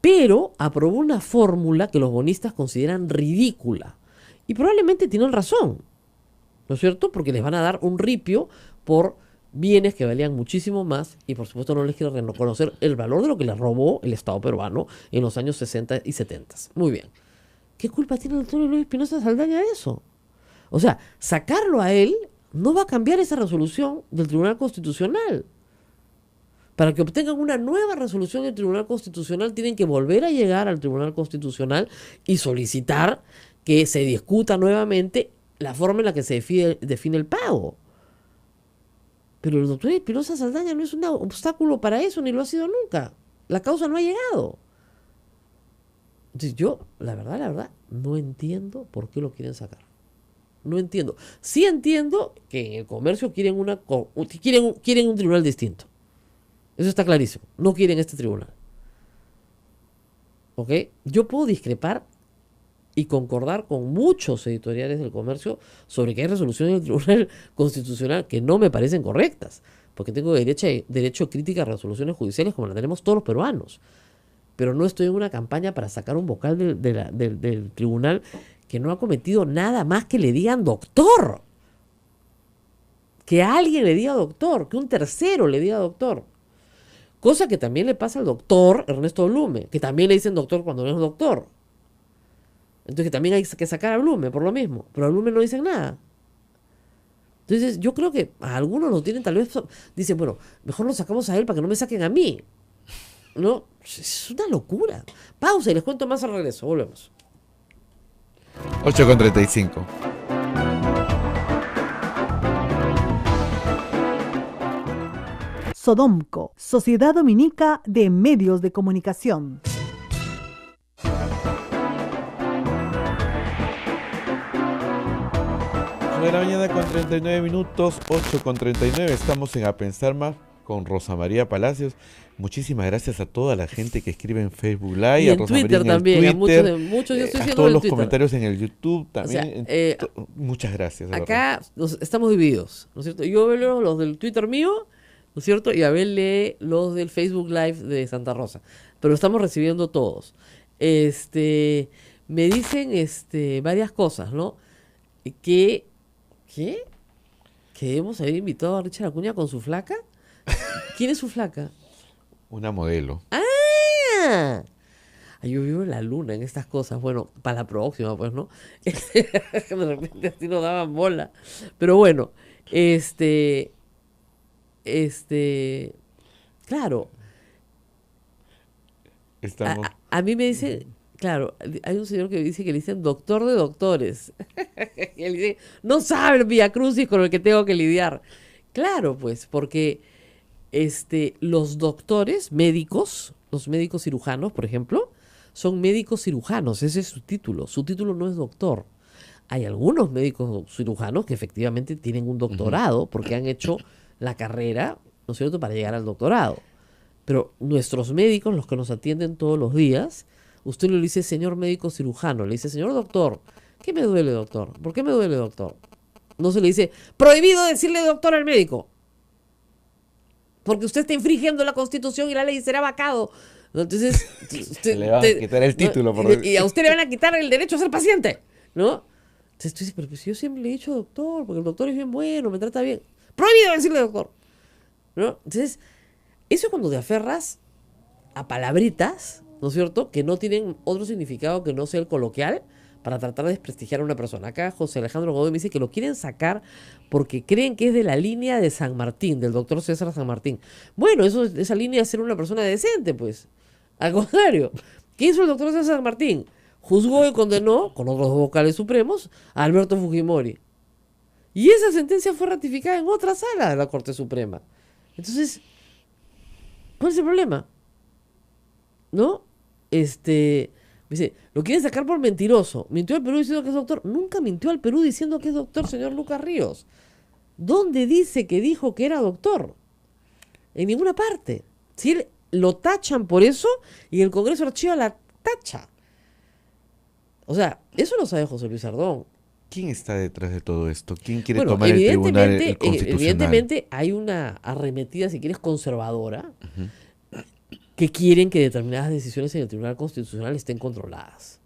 Pero aprobó una fórmula que los bonistas consideran ridícula. Y probablemente tienen razón, ¿no es cierto? Porque les van a dar un ripio por bienes que valían muchísimo más y por supuesto no les quieren reconocer el valor de lo que les robó el Estado peruano en los años 60 y 70. Muy bien. ¿Qué culpa tiene el doctor Eloy Espinosa Saldaña de eso? O sea, sacarlo a él no va a cambiar esa resolución del Tribunal Constitucional. Para que obtengan una nueva resolución del Tribunal Constitucional, tienen que volver a llegar al Tribunal Constitucional y solicitar que se discuta nuevamente la forma en la que se define el pago. Pero el doctor Espinosa Saldaña no es un obstáculo para eso, ni lo ha sido nunca. La causa no ha llegado. Entonces yo, la verdad, no entiendo por qué lo quieren sacar. No entiendo. Sí entiendo que en el comercio quieren un tribunal distinto. Eso está clarísimo. No quieren este tribunal. ¿Ok? Yo puedo discrepar y concordar con muchos editoriales del comercio sobre que hay resoluciones del Tribunal Constitucional que no me parecen correctas. Porque tengo derecho a crítica a resoluciones judiciales como la tenemos todos los peruanos. Pero no estoy en una campaña para sacar un vocal del tribunal que no ha cometido nada más que le digan doctor. Que alguien le diga doctor, que un tercero le diga doctor. Cosa que también le pasa al doctor Ernesto Blume, que también le dicen doctor cuando no es doctor. Entonces que también hay que sacar a Blume por lo mismo. Pero a Blume no dicen nada. Entonces yo creo que a algunos lo tienen tal vez, dicen, bueno, mejor lo sacamos a él para que no me saquen a mí. ¿No? Es una locura. Pausa y les cuento más al regreso. Volvemos. 8:35. Sodomco, Sociedad Dominica de Medios de Comunicación. De la mañana con 39 minutos, 8:39. Estamos en A Pensar Más con Rosa María Palacios. Muchísimas gracias a toda la gente que escribe en Facebook Live, y a en Rosa Twitter María en también, el Twitter, a muchos yo estoy a siguiendo todos en los Twitter. comentarios en el YouTube también. O sea, muchas gracias. de acá estamos divididos, ¿no es cierto? Yo veo los del Twitter mío, ¿no es cierto? Y Abel lee los del Facebook Live de Santa Rosa. Pero estamos recibiendo todos. Me dicen varias cosas, ¿no? ¿Qué? ¿Que hemos haber invitado a Richard Acuña con su flaca? ¿Quién es su flaca? Una modelo. ¡Ah! Yo vivo en la luna en estas cosas. Bueno, para la próxima, pues, ¿no? De repente así nos daban bola. Pero bueno, claro, Estamos... A mí me dice, claro, hay un señor que dice que le dicen doctor de doctores. Y él dice, no sabe el Viacrucis con el que tengo que lidiar. Claro, pues, porque los doctores médicos, los médicos cirujanos, por ejemplo, son médicos cirujanos, ese es su título. Su título no es doctor. Hay algunos médicos cirujanos que efectivamente tienen un doctorado porque han hecho la carrera, ¿no es cierto?, para llegar al doctorado. Pero nuestros médicos, los que nos atienden todos los días, usted no le dice señor médico cirujano, le dice señor doctor. ¿Qué me duele, doctor? ¿Por qué me duele, doctor? No se le dice prohibido decirle doctor al médico, porque usted está infringiendo la Constitución y la ley, será vacado. Entonces, Se le va a quitar el título. y a usted le van a quitar el derecho a ser paciente, ¿no? Entonces tú dices, pero pues, yo siempre le he dicho doctor, porque el doctor es bien bueno, me trata bien. Prohibido decirle doctor, ¿no? Entonces, eso es cuando te aferras a palabritas, ¿no es cierto?, que no tienen otro significado que no sea el coloquial, para tratar de desprestigiar a una persona. Acá José Alejandro Godoy me dice que lo quieren sacar porque creen que es de la línea de San Martín, del doctor César San Martín. Bueno, esa línea es ser una persona decente, pues. Al contrario, ¿qué hizo el doctor César San Martín? Juzgó y condenó, con otros dos vocales supremos, a Alberto Fujimori. Y esa sentencia fue ratificada en otra sala de la Corte Suprema. Entonces, ¿cuál es el problema? ¿No? Dice, lo quieren sacar por mentiroso. Mintió al Perú diciendo que es doctor. Nunca mintió al Perú diciendo que es doctor, señor Lucas Ríos. ¿Dónde dice que dijo que era doctor? En ninguna parte. Si él lo tachan por eso y el Congreso archiva la tacha. O sea, eso lo sabe José Luis Ardón. ¿Quién está detrás de todo esto? ¿Quién quiere Bueno, tomar el tribunal constitucional? evidentemente hay una arremetida, si quieres, conservadora, que quieren que determinadas decisiones en el Tribunal Constitucional estén controladas.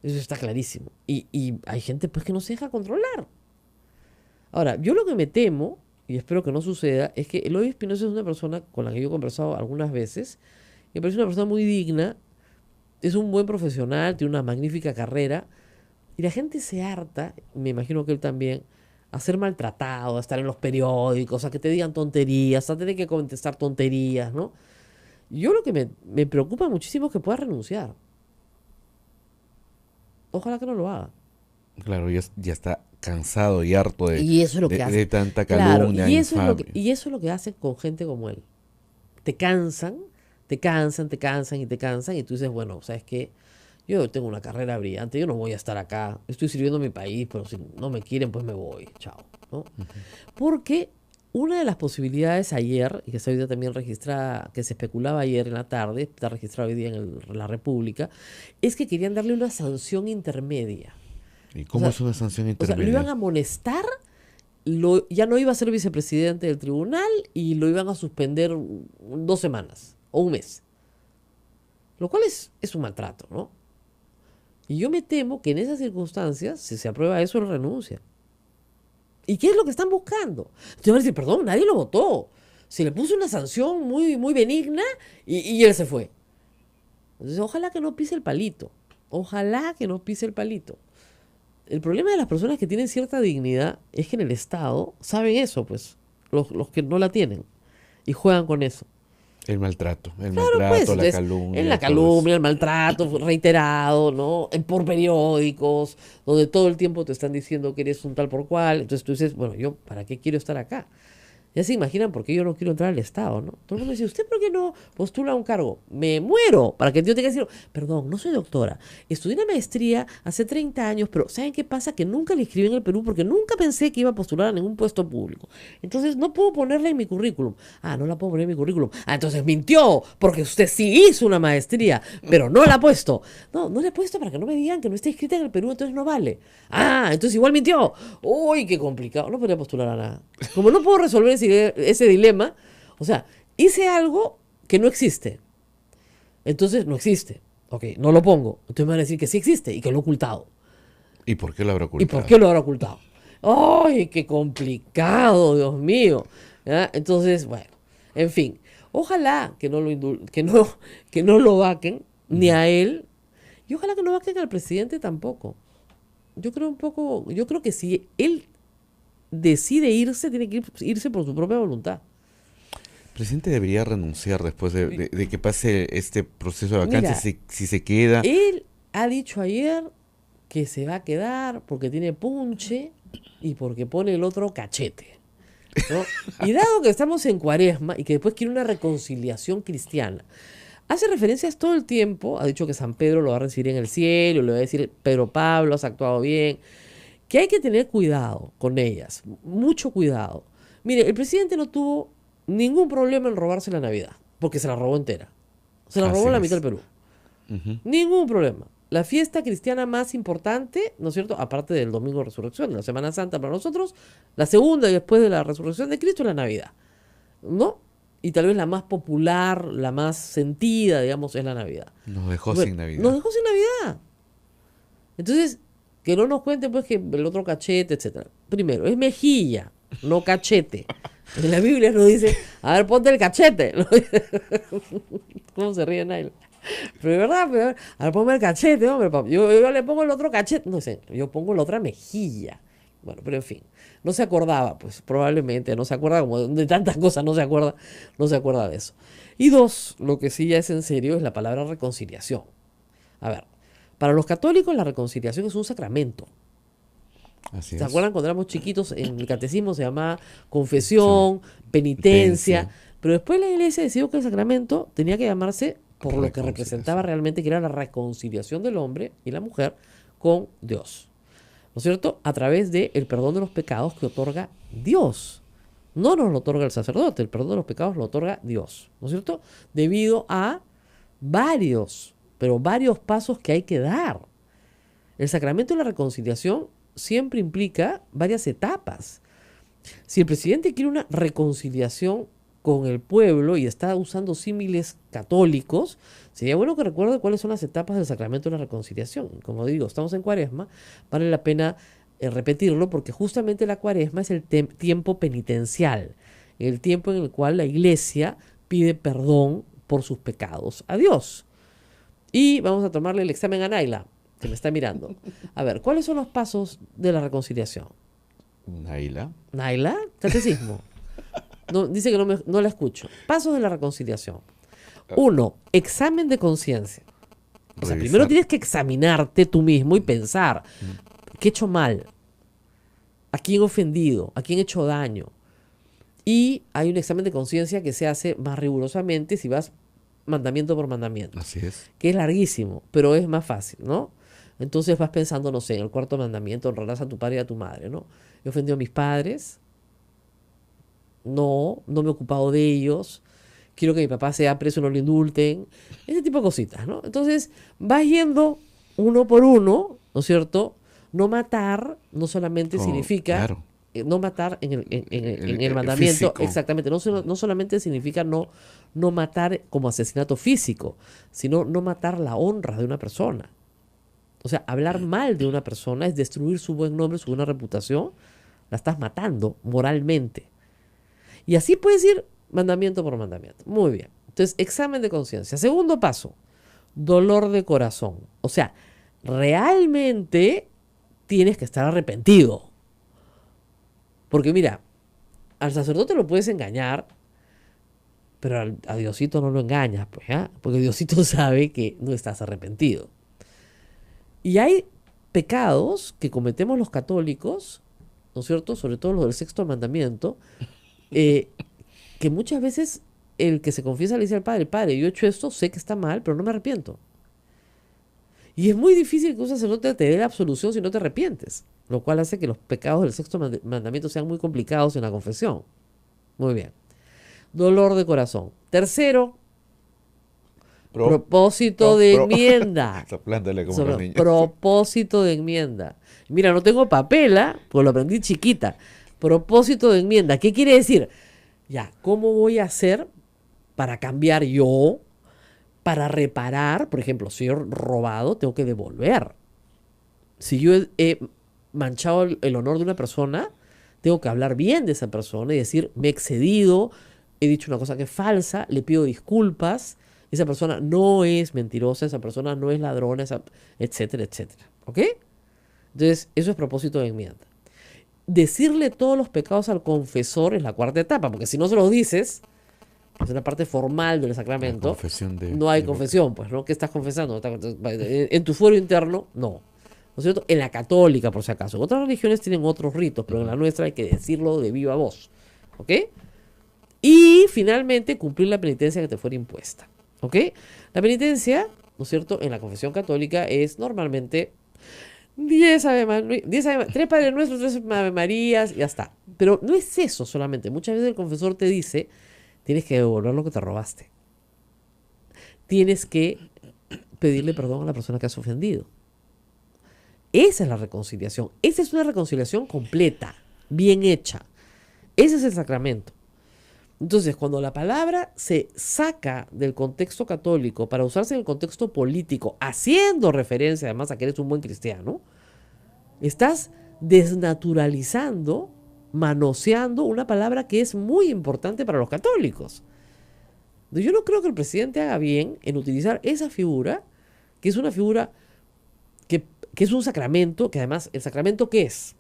Eso está clarísimo. Y hay gente pues que no se deja controlar. Ahora, yo lo que me temo, y espero que no suceda, es que Eloy Espinosa es una persona con la que yo he conversado algunas veces, y me parece una persona muy digna, es un buen profesional, tiene una magnífica carrera, y la gente se harta, me imagino que él también, a ser maltratado, a estar en los periódicos, a que te digan tonterías, a tener que contestar tonterías, ¿no? Yo lo que me preocupa muchísimo es que pueda renunciar. Ojalá que no lo haga. Claro, ya está cansado y harto de, Y eso es lo que de hace. tanta Claro, calumnia, y eso infamia. es lo que hacen con gente como él. Te cansan, te cansan, te cansan y te cansan, y tú dices, bueno, ¿sabes qué? Yo tengo una carrera brillante, yo no voy a estar acá, estoy sirviendo a mi país, pero si no me quieren, pues me voy, chao, ¿no? Porque una de las posibilidades ayer, y que está hoy día también registrada, que se especulaba ayer en la tarde, está registrada hoy día en La República, es que querían darle una sanción intermedia. ¿Y cómo o sea, es una sanción O sea, intermedia? lo iban a amonestar, ya no iba a ser vicepresidente del tribunal y lo iban a suspender 2 semanas o un mes. Lo cual es un maltrato, ¿no? Y yo me temo que en esas circunstancias, si se aprueba eso, él renuncia. ¿Y qué es lo que están buscando? Te van a decir, perdón, nadie lo votó. Se le puso una sanción muy, muy benigna y él se fue. Entonces, ojalá que no pise el palito. Ojalá que no pise el palito. El problema de las personas que tienen cierta dignidad es que en el Estado saben eso, pues. Los que no la tienen. Y juegan con eso. El maltrato, Pues, la entonces, calumnia. en la todo calumnia, el maltrato reiterado, ¿no? Por periódicos, donde todo el tiempo te están diciendo que eres un tal por cual. Entonces tú dices, bueno, ¿yo para qué quiero estar acá? Ya se imaginan por qué yo no quiero entrar al Estado, ¿no? Todo el mundo dice, ¿usted por qué no postula un cargo? Me muero para que yo tenga que decir, perdón, no soy doctora. Estudié una maestría hace 30 años, pero ¿saben qué pasa? Que nunca la inscribí en el Perú porque nunca pensé que iba a postular a ningún puesto público. Entonces no puedo ponerla en mi currículum. Ah, no la puedo poner en mi currículum. Ah, entonces mintió, porque usted sí hizo una maestría, pero no la ha puesto. No la he puesto para que no me digan que no está inscrita en el Perú, entonces no vale. Ah, entonces igual mintió. Uy, qué complicado. No podría postular a nada. Como no puedo resolver ese dilema, o sea, hice algo que no existe. Entonces no existe. Ok, no lo pongo. Entonces me van a decir que sí existe y que lo he ocultado. ¿Y por qué lo habrá ¿Y ocultado? por qué lo habrá ocultado? ¡Ay, qué complicado, Dios mío! ¿Ya? Entonces, bueno, en fin. Ojalá que no que no lo vaquen, ni a él, y ojalá que no vaquen al presidente tampoco. Yo creo que si él decide irse, tiene que irse por su propia voluntad. presidente debería renunciar después de que pase este proceso de vacancia, Mira, si se queda. Él ha dicho ayer que se va a quedar porque tiene punche y porque pone el otro cachete, ¿no? Y dado que estamos en Cuaresma y que después quiere una reconciliación cristiana, hace referencias todo el tiempo, ha dicho que San Pedro lo va a recibir en el cielo, le va a decir, Pedro Pablo, has actuado bien, que hay que tener cuidado con ellas, mucho cuidado. Mire, el presidente no tuvo ningún problema en robarse la Navidad, porque se la robó entera. Se la robó Así en la es. mitad del Perú. Ujú. Ningún problema. La fiesta cristiana más importante, ¿no es cierto? Aparte del Domingo de Resurrección, de la Semana Santa para nosotros, la segunda y después de la Resurrección de Cristo es la Navidad, ¿no? Y tal vez la más popular, la más sentida, digamos, es la Navidad. Nos dejó Bueno, sin Navidad. nos dejó sin Navidad. Entonces, que no nos cuenten pues que el otro cachete, etcétera. Primero, es mejilla, no cachete. En la Biblia nos dice, a ver, ponte el cachete. ¿Cómo se ríe Naila? Pero de verdad, a ver, ponme el cachete, hombre. Yo le pongo el otro cachete. No sé, yo pongo la otra mejilla. Bueno, pero en fin, no se acordaba, pues probablemente, no se acuerda como de tantas cosas, no se acuerda de eso. Y dos, lo que sí ya es en serio es la palabra reconciliación. A ver, para los católicos la reconciliación es un sacramento. Así ¿Se es. acuerdan cuando éramos chiquitos? En el catecismo se llamaba confesión, penitencia. Penitencia. Pero después la iglesia decidió que el sacramento tenía que llamarse por lo que Reconciliación. representaba realmente, que era la reconciliación del hombre y la mujer con Dios. ¿No es cierto? A través del perdón de los pecados que otorga Dios. No nos lo otorga el sacerdote, el perdón de los pecados lo otorga Dios. ¿No es cierto? Debido a varios pasos que hay que dar. El sacramento de la reconciliación siempre implica varias etapas. Si el presidente quiere una reconciliación con el pueblo y está usando símiles católicos, sería bueno que recuerde cuáles son las etapas del sacramento de la reconciliación. Como digo, estamos en Cuaresma, vale la pena repetirlo porque justamente la Cuaresma es el tiempo penitencial, el tiempo en el cual la iglesia pide perdón por sus pecados a Dios. Y vamos a tomarle el examen a Naila, que me está mirando. A ver, ¿cuáles son los pasos de la reconciliación? Naila. Naila, catecismo. No, dice que no la escucho. Pasos de la reconciliación. 1. Examen de conciencia. O sea, Revisar. primero tienes que examinarte tú mismo y pensar, ¿qué he hecho mal? ¿A quién he ofendido? ¿A quién he hecho daño? Y hay un examen de conciencia que se hace más rigurosamente si vas mandamiento por mandamiento, Así es. que es larguísimo, pero es más fácil, ¿no? Entonces vas pensando, no sé, en el cuarto mandamiento, honrarás a tu padre y a tu madre, ¿no? He ofendido a mis padres, no me he ocupado de ellos, quiero que mi papá sea preso y no lo indulten, ese tipo de cositas, ¿no? Entonces vas yendo uno por uno, ¿no es cierto? No matar no solamente significa... Claro. No matar en el mandamiento, físico. exactamente, no solamente significa no matar como asesinato físico, sino no matar la honra de una persona. O sea, hablar mal de una persona es destruir su buen nombre, su buena reputación, la estás matando moralmente. Y así puedes ir mandamiento por mandamiento. Muy bien. Entonces, examen de conciencia. Segundo paso, dolor de corazón. O sea, realmente tienes que estar arrepentido. Porque mira, al sacerdote lo puedes engañar, pero a Diosito no lo engañas, pues, ¿ya? Porque Diosito sabe que no estás arrepentido. Y hay pecados que cometemos los católicos, ¿no es cierto? Sobre todo los del sexto mandamiento, que muchas veces el que se confiesa le dice al padre, padre, yo he hecho esto, sé que está mal, pero no me arrepiento. Y es muy difícil que un sacerdote te dé la absolución si no te arrepientes, lo cual hace que los pecados del sexto mandamiento sean muy complicados en la confesión. Muy bien. Dolor de corazón. Tercero, propósito de enmienda. Soplándole como los niños. Propósito de enmienda. Mira, no tengo papel, pues lo aprendí chiquita. Propósito de enmienda. ¿Qué quiere decir? Ya, ¿cómo voy a hacer para cambiar yo? Para reparar, por ejemplo, si he robado, tengo que devolver. Si yo he manchado el honor de una persona, tengo que hablar bien de esa persona y decir, me he excedido, he dicho una cosa que es falsa, le pido disculpas, esa persona no es mentirosa, esa persona no es ladrona, etcétera, etcétera. ¿Ok? Entonces, eso es propósito de enmienda. Decirle todos los pecados al confesor es la cuarta etapa, porque si no se los dices, es la parte formal del La sacramento, confesión de... no hay de- confesión, pues, ¿no? ¿Qué estás confesando? En tu fuero interno, no. ¿No es cierto? En la católica, por si acaso. En otras religiones tienen otros ritos, pero en la nuestra hay que decirlo de viva voz. ¿Ok? Y finalmente cumplir la penitencia que te fuera impuesta. ¿Ok? La penitencia, ¿no es cierto? En la confesión católica es normalmente 10 3 Padres Nuestros, 3 Ave Marías, y ya está. Pero no es eso solamente. Muchas veces el confesor te dice, tienes que devolver lo que te robaste. Tienes que pedirle perdón a la persona que has ofendido. Esa es la reconciliación. Esa es una reconciliación completa, bien hecha. Ese es el sacramento. Entonces, cuando la palabra se saca del contexto católico para usarse en el contexto político, haciendo referencia además a que eres un buen cristiano, estás desnaturalizando, manoseando una palabra que es muy importante para los católicos. Yo no creo que el presidente haga bien en utilizar esa figura, que es una figura que es un sacramento, que además, ¿el sacramento qué es?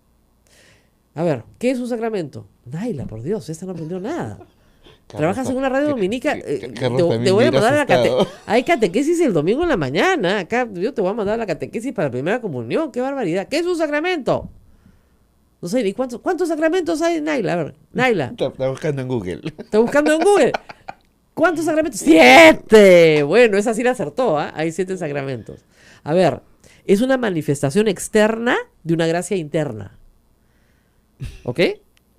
A ver, ¿qué es un sacramento? Naila, por Dios, esta no aprendió nada. Trabajas en una radio dominica, te voy a mandar a la hay catequesis el domingo en la mañana. Acá yo te voy a mandar a la catequesis para la primera comunión. ¡Qué barbaridad! ¿Qué es un sacramento? No sé ni cuántos sacramentos hay, Naila. A ver, Naila. Está buscando en Google. Está buscando en Google. ¿Cuántos sacramentos? 7. Bueno, esa sí la acertó, ¿ah? Hay 7 sacramentos. A ver, es una manifestación externa de una gracia interna. ¿Ok?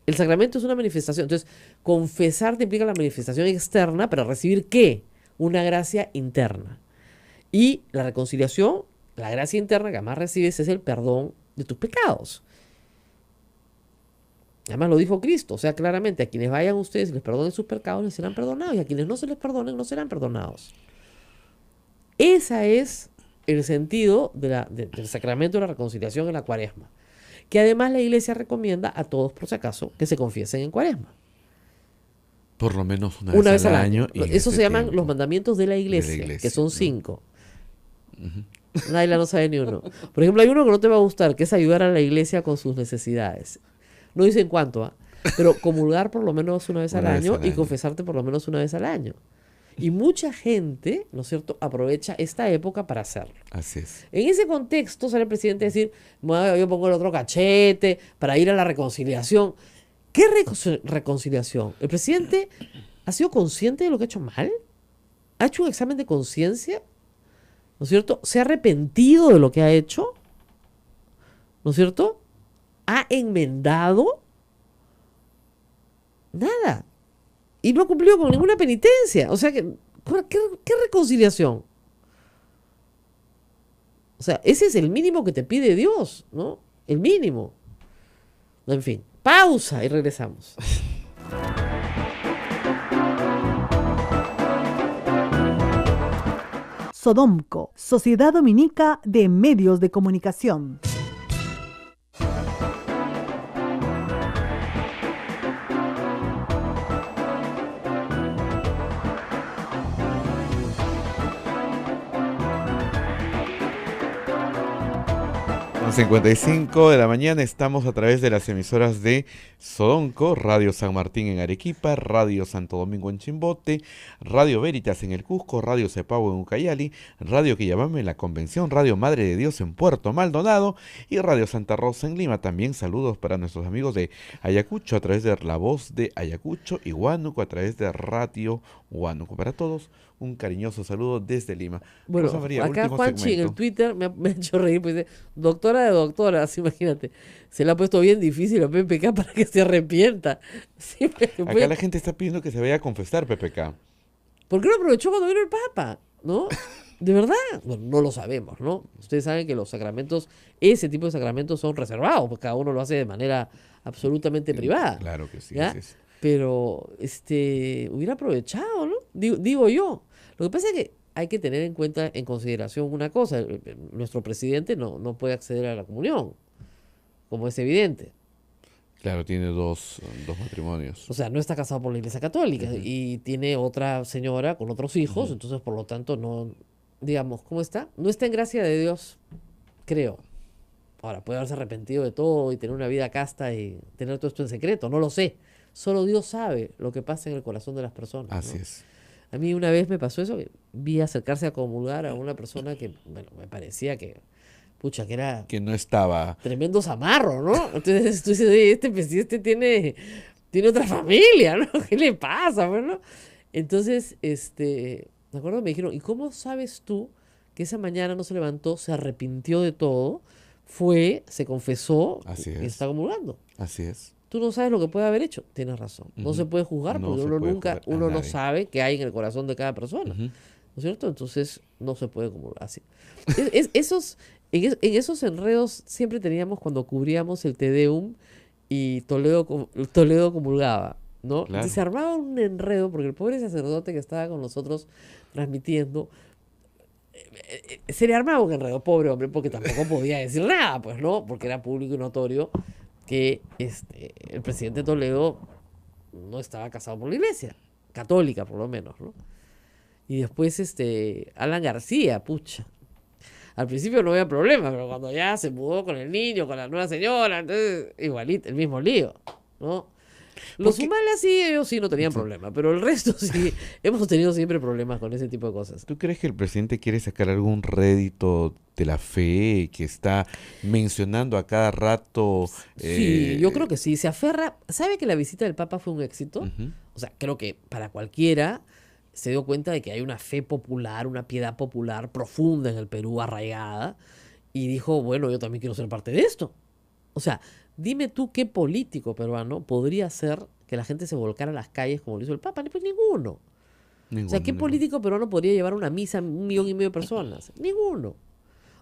El sacramento es una manifestación. Entonces, confesar te implica la manifestación externa para recibir ¿qué? Una gracia interna. Y la reconciliación, la gracia interna que además recibes es el perdón de tus pecados. Además lo dijo Cristo, o sea, claramente a quienes vayan ustedes y les perdonen sus pecados les serán perdonados y a quienes no se les perdonen no serán perdonados. Ese es el sentido del sacramento de la reconciliación en la Cuaresma, que además la Iglesia recomienda a todos, por si acaso, que se confiesen en Cuaresma. Por lo menos Una vez al año. y en Eso este se llaman tiempo. los mandamientos de la Iglesia, que son ¿no? 5. Naila no sabe ni uno. Por ejemplo, hay uno que no te va a gustar, que es ayudar a la Iglesia con sus necesidades. No dicen cuánto, ¿ah? Pero comulgar por lo menos una vez al año y confesarte por lo menos una vez al año. Y mucha gente, ¿no es cierto?, aprovecha esta época para hacerlo. Así es. En ese contexto sale el presidente a decir, "Bueno, yo pongo el otro cachete para ir a la reconciliación". ¿Qué reconciliación? ¿El presidente ha sido consciente de lo que ha hecho mal? ¿Ha hecho un examen de conciencia? ¿No es cierto? ¿Se ha arrepentido de lo que ha hecho? ¿No es cierto? ¿Ha enmendado? Nada. Y no ha cumplido con ninguna penitencia. O sea, ¿qué reconciliación? O sea, ese es el mínimo que te pide Dios, ¿no? El mínimo. En fin, pausa y regresamos. Sodomco, Sociedad Dominica de Medios de Comunicación. Son 55 de la mañana, estamos a través de las emisoras de Sodonco, Radio San Martín en Arequipa, Radio Santo Domingo en Chimbote, Radio Veritas en el Cusco, Radio Cepabo en Ucayali, Radio Quillabamba en la Convención, Radio Madre de Dios en Puerto Maldonado y Radio Santa Rosa en Lima. También saludos para nuestros amigos de Ayacucho a través de La Voz de Ayacucho y Huánuco a través de Radio Huánuco. Para todos, un cariñoso saludo desde Lima. Bueno, Rosa María, acá último Juanchi en segmento. el Twitter me ha hecho reír, pues dice, doctora de doctoras, imagínate, se le ha puesto bien difícil a PPK para que se arrepienta. Sí, Acá la gente está pidiendo que se vaya a confesar, PPK. ¿Por qué no aprovechó cuando vino el Papa? ¿No? De verdad, bueno, no lo sabemos, ¿no? Ustedes saben que los sacramentos, ese tipo de sacramentos son reservados, porque cada uno lo hace de manera absolutamente privada. Claro que sí, ¿ya? así es. Pero hubiera aprovechado, ¿no? Digo yo. Lo que pasa es que hay que tener en cuenta, en consideración una cosa. Nuestro presidente no puede acceder a la comunión, como es evidente. Claro, tiene dos matrimonios. O sea, no está casado por la Iglesia Católica y tiene otra señora con otros hijos, entonces por lo tanto no, digamos, ¿cómo está? No está en gracia de Dios, creo. Ahora, puede haberse arrepentido de todo y tener una vida casta y tener todo esto en secreto, no lo sé. Solo Dios sabe lo que pasa en el corazón de las personas, Así ¿no? es. A mí una vez me pasó eso, que vi acercarse a comulgar a una persona que, bueno, me parecía que, pucha, que era Que no estaba. tremendo zamarro, ¿no? Entonces tú dices, oye, este tiene otra familia, ¿no? ¿Qué le pasa, pues, no? Entonces, me acuerdo, me dijeron, ¿y cómo sabes tú que esa mañana no se levantó, se arrepintió de todo, se confesó Así y es. está comulgando? Así es. Tú no sabes lo que puede haber hecho. Tienes razón. No Ujú. se puede juzgar No porque se uno puede nunca, juzgar a uno no nadie. sabe qué hay en el corazón de cada persona. Ujú. ¿No es cierto? Entonces no se puede comulgar así. En esos enredos siempre teníamos cuando cubríamos el Te Deum y Toledo comulgaba, ¿no? Claro. Entonces se armaba un enredo porque el pobre sacerdote que estaba con nosotros transmitiendo, se le armaba un enredo, pobre hombre, porque tampoco podía decir nada, pues, ¿no? Porque era público y notorio que el presidente Toledo no estaba casado por la iglesia, católica por lo menos, ¿no? Y después Alan García, pucha. Al principio no había problema, pero cuando ya se mudó con el niño, con la nueva señora, entonces igualito, el mismo lío, ¿no? Los Porque- Humalas sí, ellos sí no tenían problema, pero el resto sí, hemos tenido siempre problemas con ese tipo de cosas. ¿Tú crees que el presidente quiere sacar algún rédito de la fe que está mencionando a cada rato? Sí, yo creo que sí, se aferra, ¿sabe que la visita del Papa fue un éxito? Ujú. O sea, creo que para cualquiera se dio cuenta de que hay una fe popular, una piedad popular profunda en el Perú, arraigada, y dijo, bueno, yo también quiero ser parte de esto. O sea, dime tú qué político peruano podría hacer que la gente se volcara a las calles como lo hizo el Papa. Pues ninguno. O sea, Ninguno, ¿qué ninguno. político peruano podría llevar una misa a 1,5 millones de personas? Ninguno.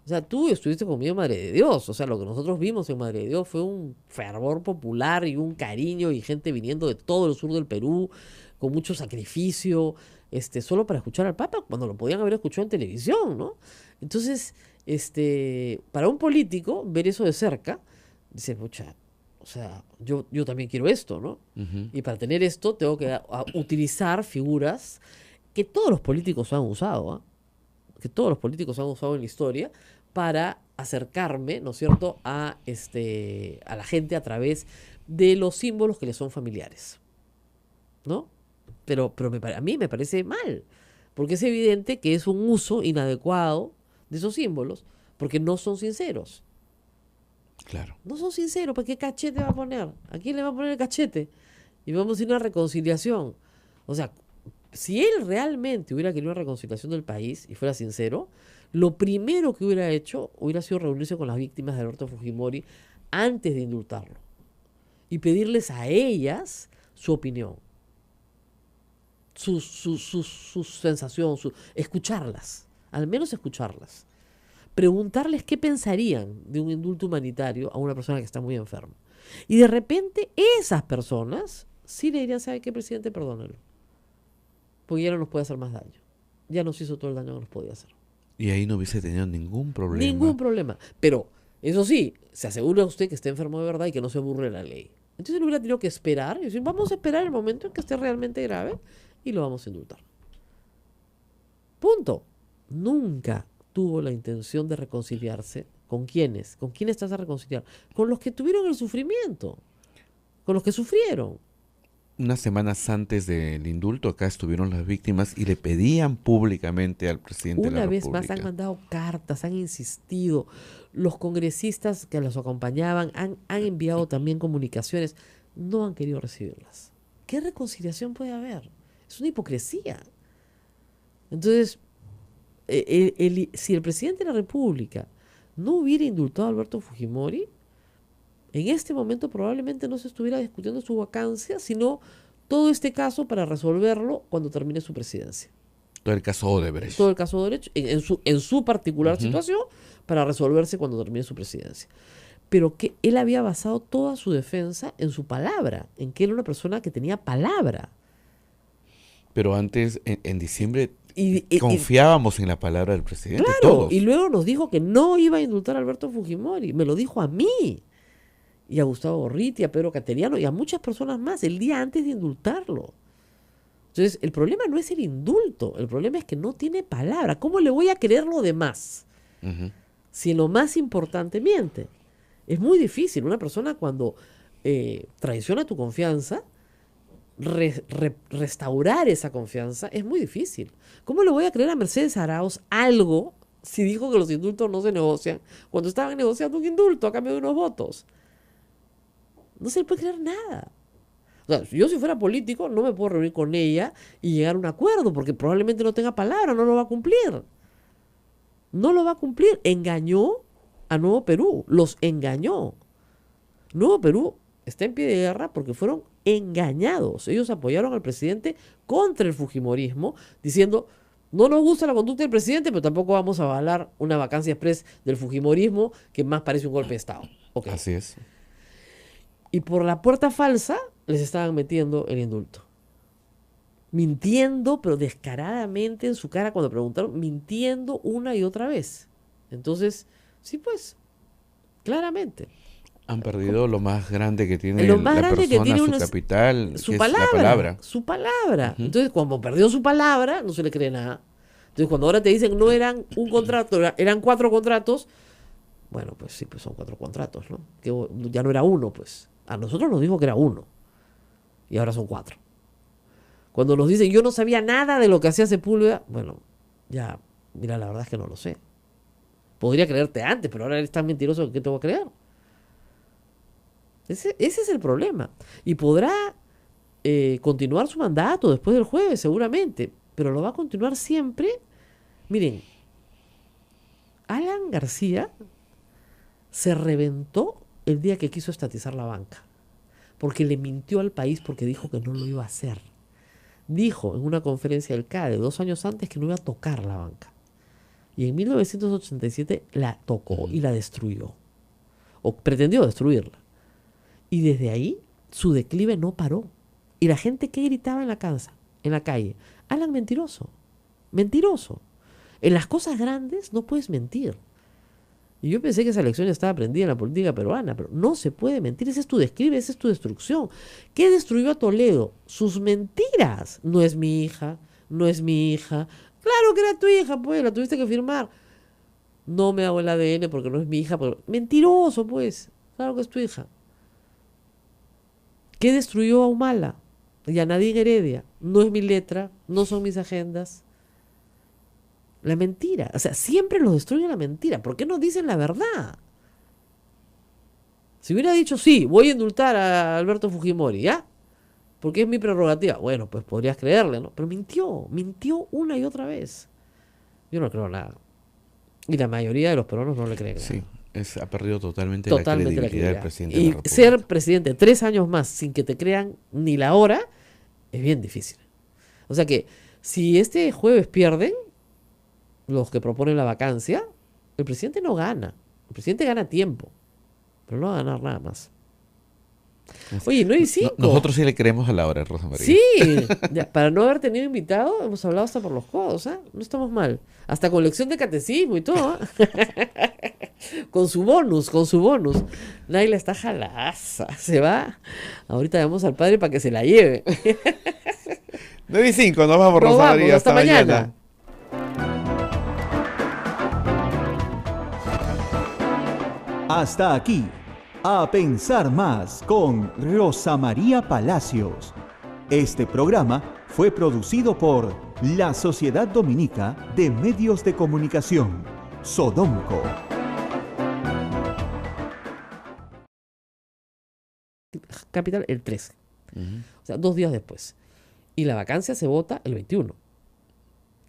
O sea, tú estuviste conmigo en Madre de Dios. O sea, lo que nosotros vimos en Madre de Dios fue un fervor popular y un cariño y gente viniendo de todo el sur del Perú con mucho sacrificio, solo para escuchar al Papa cuando lo podían haber escuchado en televisión, ¿no? Entonces, para un político ver eso de cerca, dice, pucha, o sea, yo también quiero esto, ¿no? Ujú. Y para tener esto tengo que utilizar figuras que todos los políticos han usado, ¿ah? Que todos los políticos han usado en la historia para acercarme, ¿no es cierto?, a la gente a través de los símbolos que les son familiares, ¿no? Pero a mí me parece mal, porque es evidente que es un uso inadecuado de esos símbolos, porque no son sinceros. Claro. No son sinceros, ¿para qué cachete va a poner? ¿A quién le va a poner el cachete? Y vamos a ir a una reconciliación. O sea, si él realmente hubiera querido una reconciliación del país y fuera sincero, lo primero que hubiera hecho hubiera sido reunirse con las víctimas de Alberto Fujimori antes de indultarlo y pedirles a ellas su opinión, su sensación, escucharlas, al menos escucharlas. Preguntarles qué pensarían de un indulto humanitario a una persona que está muy enferma. Y de repente esas personas sí le dirían, ¿sabe qué, presidente? Perdónalo. Porque ya no nos puede hacer más daño. Ya nos hizo todo el daño que nos podía hacer. Y ahí no hubiese tenido ningún problema. Ningún problema. Pero, eso sí, se asegura usted que esté enfermo de verdad y que no se burle la ley. Entonces no hubiera tenido que esperar y decir, vamos a esperar el momento en que esté realmente grave y lo vamos a indultar. Punto. Nunca tuvo la intención de reconciliarse. ¿Con quiénes? ¿Con quiénes estás a reconciliar? Con los que tuvieron el sufrimiento. Con los que sufrieron. Unas semanas antes del indulto, acá estuvieron las víctimas y le pedían públicamente al presidente de Una la vez República. más han mandado cartas, han insistido. Los congresistas que los acompañaban han enviado también comunicaciones. No han querido recibirlas. ¿Qué reconciliación puede haber? Es una hipocresía. Entonces, si el presidente de la República no hubiera indultado a Alberto Fujimori, en este momento probablemente no se estuviera discutiendo su vacancia, sino todo este caso para resolverlo cuando termine su presidencia. Todo el caso Odebrecht. Todo el caso de derecho, en su particular situación, para resolverse cuando termine su presidencia. Pero que él había basado toda su defensa en su palabra, en que era una persona que tenía palabra. Pero antes, en diciembre, Y confiábamos en la palabra del presidente. claro, Todos. y luego nos dijo que no iba a indultar a Alberto Fujimori. Me lo dijo a mí, y a Gustavo Gorriti, a Pedro Cateriano, y a muchas personas más, el día antes de indultarlo. Entonces, el problema no es el indulto, el problema es que no tiene palabra. ¿Cómo le voy a creer lo demás Ujú. si lo más importante miente? Es muy difícil. Una persona cuando traiciona tu confianza, restaurar esa confianza es muy difícil. ¿Cómo le voy a creer a Mercedes Arauz algo si dijo que los indultos no se negocian cuando estaban negociando un indulto a cambio de unos votos? No se le puede creer nada. O sea, yo si fuera político no me puedo reunir con ella y llegar a un acuerdo porque probablemente no tenga palabra, no lo va a cumplir. No lo va a cumplir. Engañó a Nuevo Perú, los engañó. Nuevo Perú está en pie de guerra porque fueron engañados. Ellos apoyaron al presidente contra el fujimorismo, diciendo, no nos gusta la conducta del presidente, pero tampoco vamos a avalar una vacancia express del fujimorismo que más parece un golpe de Estado. Okay. Así es. Y por la puerta falsa les estaban metiendo el indulto. Mintiendo, pero descaradamente en su cara cuando preguntaron, mintiendo una y otra vez. Entonces, sí pues, claramente. Han perdido lo más grande que tiene Lo más la grande persona, que tiene su capital, su que palabra, es la palabra. su palabra. Ujú. Entonces, cuando perdió su palabra, no se le cree nada. Entonces, cuando ahora te dicen no eran un contrato, eran 4 contratos, bueno, pues sí, pues son 4 contratos, ¿no? Que ya no era uno, pues. A nosotros nos dijo que era 1 y ahora son 4. Cuando nos dicen yo no sabía nada de lo que hacía Sepúlveda, bueno, ya, mira, la verdad es que no lo sé. Podría creerte antes, pero ahora eres tan mentiroso que te voy a creer. Ese es el problema. Y podrá continuar su mandato después del jueves, seguramente, pero lo va a continuar siempre. Miren, Alan García se reventó el día que quiso estatizar la banca, porque le mintió al país porque dijo que no lo iba a hacer. Dijo en una conferencia del CADE 2 años antes que no iba a tocar la banca. Y en 1987 la tocó y la destruyó. O pretendió destruirla. Y desde ahí su declive no paró. Y la gente que gritaba en la calle, Alan mentiroso, mentiroso. En las cosas grandes no puedes mentir. Y yo pensé que esa lección ya estaba aprendida en la política peruana, pero no se puede mentir. Ese es tu declive, esa es tu destrucción. ¿Qué destruyó a Toledo? Sus mentiras. No es mi hija, no es mi hija. Claro que era tu hija, pues, la tuviste que firmar. No me hago el ADN porque no es mi hija. Mentiroso, pues. Claro que es tu hija. ¿Qué destruyó a Humala? Y a Nadine Heredia. No es mi letra, no son mis agendas. La mentira. O sea, siempre los destruye la mentira. ¿Por qué no dicen la verdad? Si hubiera dicho, sí, voy a indultar a Alberto Fujimori, ¿ya? Porque es mi prerrogativa. Bueno, pues podrías creerle, ¿no? Pero mintió una y otra vez. Yo no creo nada. Y la mayoría de los peruanos no le creen nada. Sí, ha perdido totalmente, Totalmente la la credibilidad del credibilidad. presidente de la Y República. ser presidente 3 años más sin que te crean ni la hora es bien difícil. O sea que si este jueves pierden los que proponen la vacancia, el presidente no gana. El presidente gana tiempo, pero no va a ganar nada más. Oye, 9:05. Nosotros sí le creemos a la hora, Rosa María. Sí, ya, para no haber tenido invitado, hemos hablado hasta por los codos, ¿ah? No estamos mal. Hasta con lección de catecismo y todo, ¿ah? Con su bonus. Naila está jalaza, se va. Ahorita vamos al padre para que se la lleve. 9:05, nos vamos, Nos Rosa vamos, María. hasta mañana. Hasta aquí, A Pensar Más con Rosa María Palacios. Este programa fue producido por la Sociedad Dominica de Medios de Comunicación, Sodomco. Capital el 13. Ujú. O sea, 2 días después. Y la vacancia se vota el 21.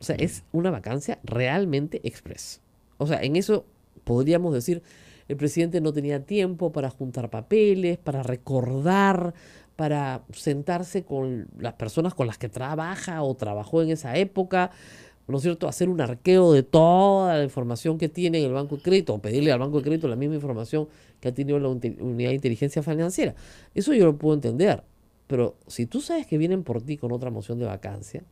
O sea, es una vacancia realmente express. O sea, en eso podríamos decir, el presidente no tenía tiempo para juntar papeles, para recordar, para sentarse con las personas con las que trabaja o trabajó en esa época, ¿no es cierto? Hacer un arqueo de toda la información que tiene en el Banco de Crédito, o pedirle al Banco de Crédito la misma información que ha tenido la Unidad de Inteligencia Financiera. Eso yo lo puedo entender. Pero si tú sabes que vienen por ti con otra moción de vacancia,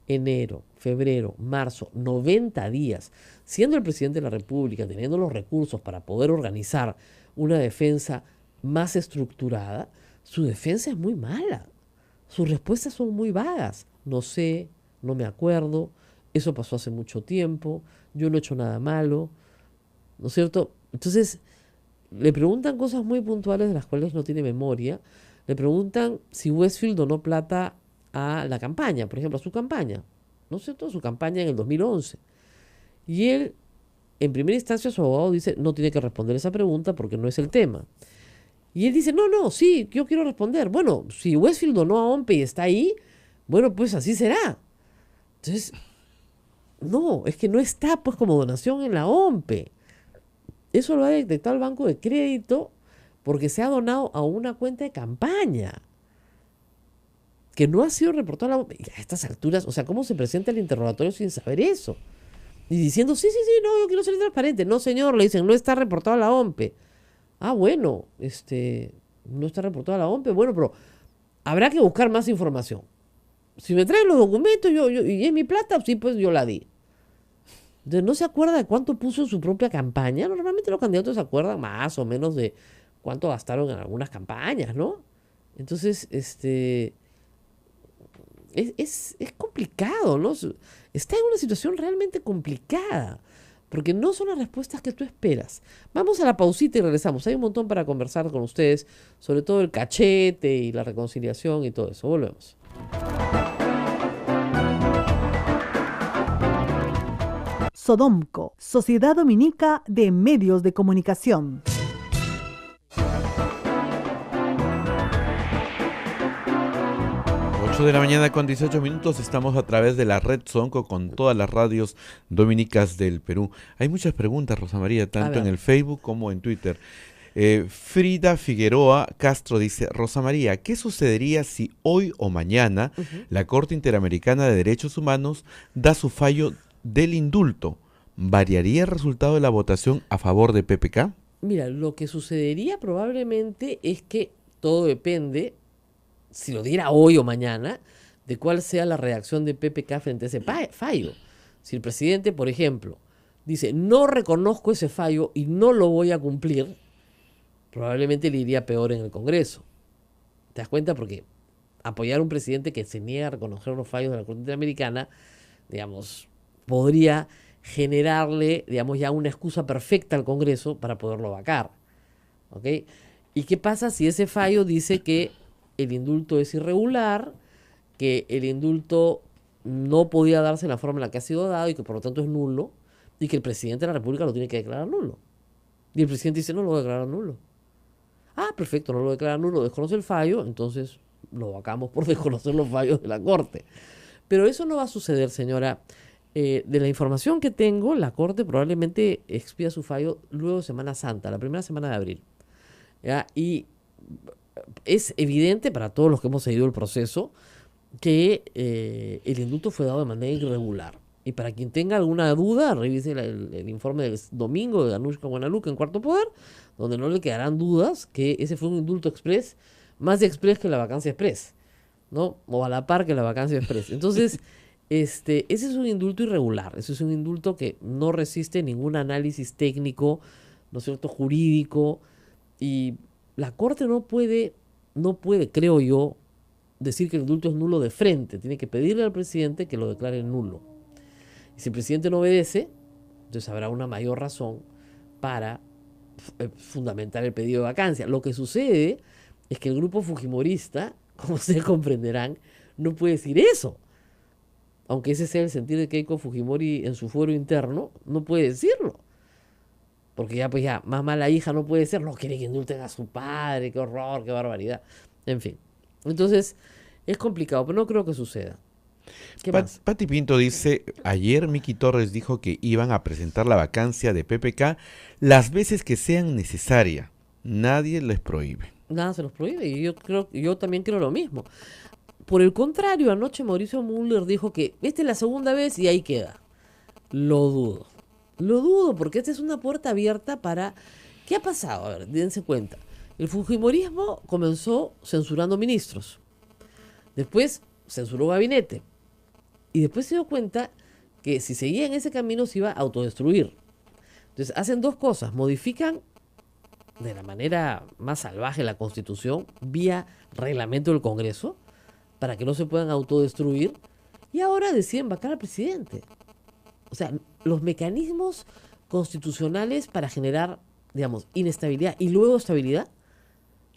enero, febrero, marzo, 90 días, siendo el presidente de la República, teniendo los recursos para poder organizar una defensa más estructurada, su defensa es muy mala. Sus respuestas son muy vagas. No sé, no me acuerdo, eso pasó hace mucho tiempo, yo no he hecho nada malo, ¿no es cierto? Entonces, le preguntan cosas muy puntuales de las cuales no tiene memoria. le preguntan si Westfield donó plata a la campaña, por ejemplo, a su campaña, ¿no es cierto? Su campaña en el 2011. Y él, en primera instancia, su abogado dice, no tiene que responder esa pregunta porque no es el tema. Y él dice, no, sí, yo quiero responder. Bueno, si Westfield donó a OMPE y está ahí, bueno, pues así será. Entonces, no, es que no está pues como donación en la OMPE. Eso lo ha detectado el Banco de Crédito porque se ha donado a una cuenta de campaña que no ha sido reportada a la OMPE. Y a estas alturas, o sea, ¿cómo se presenta el interrogatorio sin saber eso? Y diciendo, sí, no, yo quiero ser transparente. No, señor, le dicen, no está reportado a la OMPE. Ah, bueno, no está reportado a la OMPE. Bueno, pero habrá que buscar más información. Si me traen los documentos y es mi plata, sí, pues yo la di. Entonces, ¿no se acuerda de cuánto puso en su propia campaña? Normalmente los candidatos se acuerdan más o menos de cuánto gastaron en algunas campañas, ¿no? Entonces, es complicado, ¿no? Está en una situación realmente complicada, porque no son las respuestas que tú esperas. Vamos a la pausita y regresamos. Hay un montón para conversar con ustedes, sobre todo el cachete y la reconciliación y todo eso. Volvemos. Sodomco, Sociedad Dominica de Medios de Comunicación. 8 de la mañana con 18 minutos, estamos a través de la red Sonco con todas las radios dominicas del Perú. Hay muchas preguntas, Rosa María, tanto en el Facebook como en Twitter. Frida Figueroa Castro dice, Rosa María, ¿qué sucedería si hoy o mañana la Corte Interamericana de Derechos Humanos da su fallo del indulto? ¿Variaría el resultado de la votación a favor de PPK? Mira, lo que sucedería probablemente es que todo depende, si lo diera hoy o mañana, de cuál sea la reacción de PPK frente a ese fallo. Si el presidente, por ejemplo, dice, no reconozco ese fallo y no lo voy a cumplir, probablemente le iría peor en el Congreso. ¿Te das cuenta? Porque apoyar a un presidente que se niega a reconocer los fallos de la Corte Interamericana, digamos, podría generarle, digamos, ya una excusa perfecta al Congreso para poderlo vacar. ¿Ok? ¿Y qué pasa si ese fallo dice que el indulto es irregular, que el indulto no podía darse en la forma en la que ha sido dado y que por lo tanto es nulo, y que el presidente de la República lo tiene que declarar nulo? Y el presidente dice, no lo voy a declarar nulo. Ah, perfecto, no lo declara nulo, desconoce el fallo, entonces lo vacamos por desconocer los fallos de la Corte. Pero eso no va a suceder, señora. De la información que tengo, la Corte probablemente expida su fallo luego de Semana Santa, la primera semana de abril. ¿Ya? Y es evidente para todos los que hemos seguido el proceso que el indulto fue dado de manera irregular. Y para quien tenga alguna duda, revise el informe del domingo de Anushka Guanaluca en Cuarto Poder, donde no le quedarán dudas que ese fue un indulto express, más express que la vacancia express, ¿no? O a la par que la vacancia express. Entonces, ese es un indulto irregular, ese es un indulto que no resiste ningún análisis técnico, ¿no es cierto?, jurídico, y la Corte no puede, creo yo, decir que el indulto es nulo de frente. Tiene que pedirle al presidente que lo declare nulo. Y si el presidente no obedece, entonces habrá una mayor razón para fundamentar el pedido de vacancia. Lo que sucede es que el grupo fujimorista, como ustedes comprenderán, no puede decir eso. Aunque ese sea el sentir de Keiko Fujimori en su fuero interno, no puede decirlo. Porque ya, pues ya, más mala hija no puede ser, no quiere que indulten a su padre, qué horror, qué barbaridad. En fin. Entonces, es complicado, pero no creo que suceda. ¿Qué más? Pati Pinto dice, ayer Miki Torres dijo que iban a presentar la vacancia de PPK las veces que sean necesarias. Nadie les prohíbe. Nada se los prohíbe y yo también creo lo mismo. Por el contrario, anoche Mauricio Müller dijo que esta es la segunda vez y ahí queda. Lo dudo. Lo dudo porque esta es una puerta abierta para... ¿Qué ha pasado? A ver, dense cuenta. El fujimorismo comenzó censurando ministros. Después censuró gabinete. Y después se dio cuenta que si seguía en ese camino se iba a autodestruir. Entonces hacen dos cosas. Modifican de la manera más salvaje la Constitución vía reglamento del Congreso para que no se puedan autodestruir. Y ahora deciden vacar al presidente. O sea, los mecanismos constitucionales para generar, digamos, inestabilidad y luego estabilidad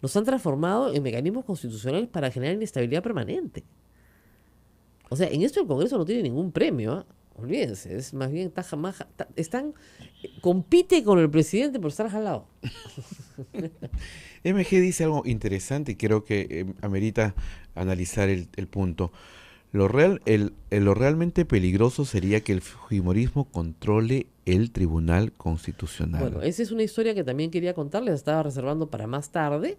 los han transformado en mecanismos constitucionales para generar inestabilidad permanente. O sea, en esto el Congreso no tiene ningún premio, ¿eh? Olvídense, es más bien compite con el presidente por estar jalado. MG dice algo interesante y creo que amerita analizar el punto. Lo realmente peligroso sería que el fujimorismo controle el Tribunal Constitucional. Bueno, esa es una historia que también quería contarles, estaba reservando para más tarde,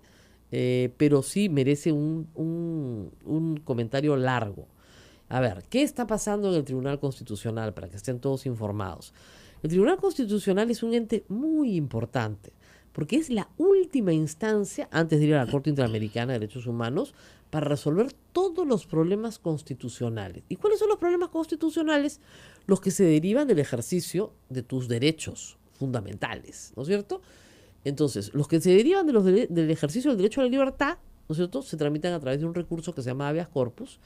pero sí merece un comentario largo. A ver, ¿qué está pasando en el Tribunal Constitucional para que estén todos informados? El Tribunal Constitucional es un ente muy importante porque es la última instancia antes de ir a la Corte Interamericana de Derechos Humanos para resolver todos los problemas constitucionales. ¿Y cuáles son los problemas constitucionales? Los que se derivan del ejercicio de tus derechos fundamentales, ¿no es cierto? Entonces, los que se derivan del ejercicio del derecho a la libertad, ¿no es cierto?, se tramitan a través de un recurso que se llama habeas corpus.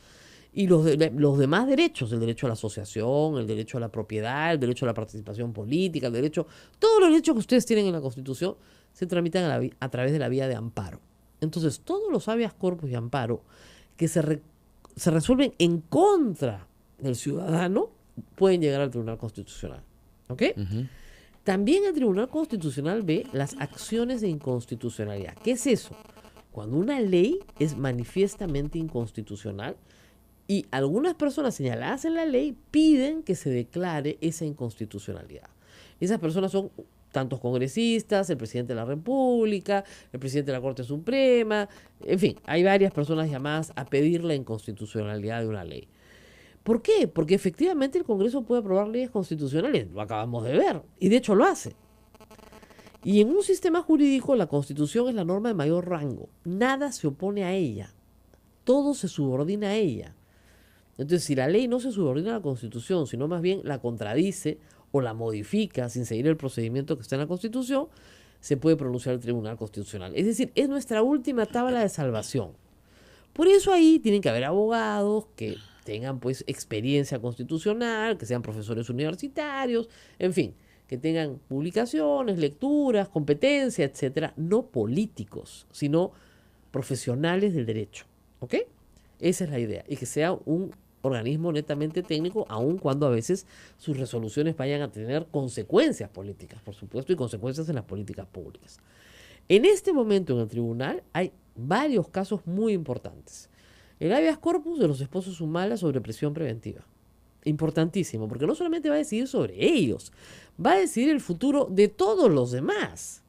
Y los demás derechos, el derecho a la asociación, el derecho a la propiedad, el derecho a la participación política, todos los derechos que ustedes tienen en la Constitución se tramitan a través de la vía de amparo. Entonces, todos los habeas corpus y amparo que se resuelven en contra del ciudadano pueden llegar al Tribunal Constitucional. ¿Ok? Ujú. También el Tribunal Constitucional ve las acciones de inconstitucionalidad. ¿Qué es eso? Cuando una ley es manifiestamente inconstitucional, y algunas personas señaladas en la ley piden que se declare esa inconstitucionalidad. Esas personas son tantos congresistas, el presidente de la República, el presidente de la Corte Suprema, en fin, hay varias personas llamadas a pedir la inconstitucionalidad de una ley. ¿Por qué? Porque efectivamente el Congreso puede aprobar leyes constitucionales, lo acabamos de ver, y de hecho lo hace. Y en un sistema jurídico la Constitución es la norma de mayor rango, nada se opone a ella, todo se subordina a ella. Entonces, si la ley no se subordina a la Constitución, sino más bien la contradice o la modifica sin seguir el procedimiento que está en la Constitución, se puede pronunciar el Tribunal Constitucional. Es decir, es nuestra última tabla de salvación. Por eso ahí tienen que haber abogados que tengan pues experiencia constitucional, que sean profesores universitarios, en fin, que tengan publicaciones, lecturas, competencia, etcétera, no políticos, sino profesionales del derecho. ¿Ok? Esa es la idea. Y que sea un organismo netamente técnico, aun cuando a veces sus resoluciones vayan a tener consecuencias políticas, por supuesto, y consecuencias en las políticas públicas. En este momento en el tribunal hay varios casos muy importantes. El habeas corpus de los esposos Humala sobre prisión preventiva. Importantísimo, porque no solamente va a decidir sobre ellos, va a decidir el futuro de todos los demás.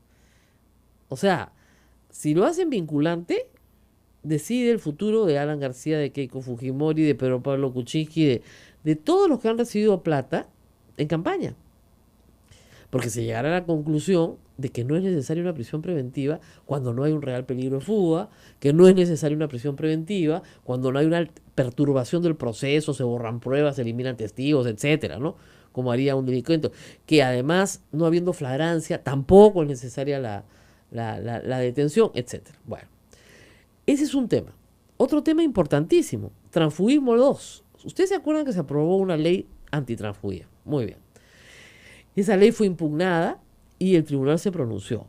O sea, si lo hacen vinculante, decide el futuro de Alan García, de Keiko Fujimori, de Pedro Pablo Kuczynski, de todos los que han recibido plata en campaña. Porque se llegará a la conclusión de que no es necesaria una prisión preventiva cuando no hay un real peligro de fuga, que no es necesaria una prisión preventiva cuando no hay una perturbación del proceso, se borran pruebas, se eliminan testigos, etcétera, ¿no? Como haría un delincuente. Que además, no habiendo flagrancia, tampoco es necesaria la detención, etcétera. Bueno. Ese es un tema. Otro tema importantísimo, transfugismo 2. Ustedes se acuerdan que se aprobó una ley antitransfugia. Muy bien. Esa ley fue impugnada y el tribunal se pronunció.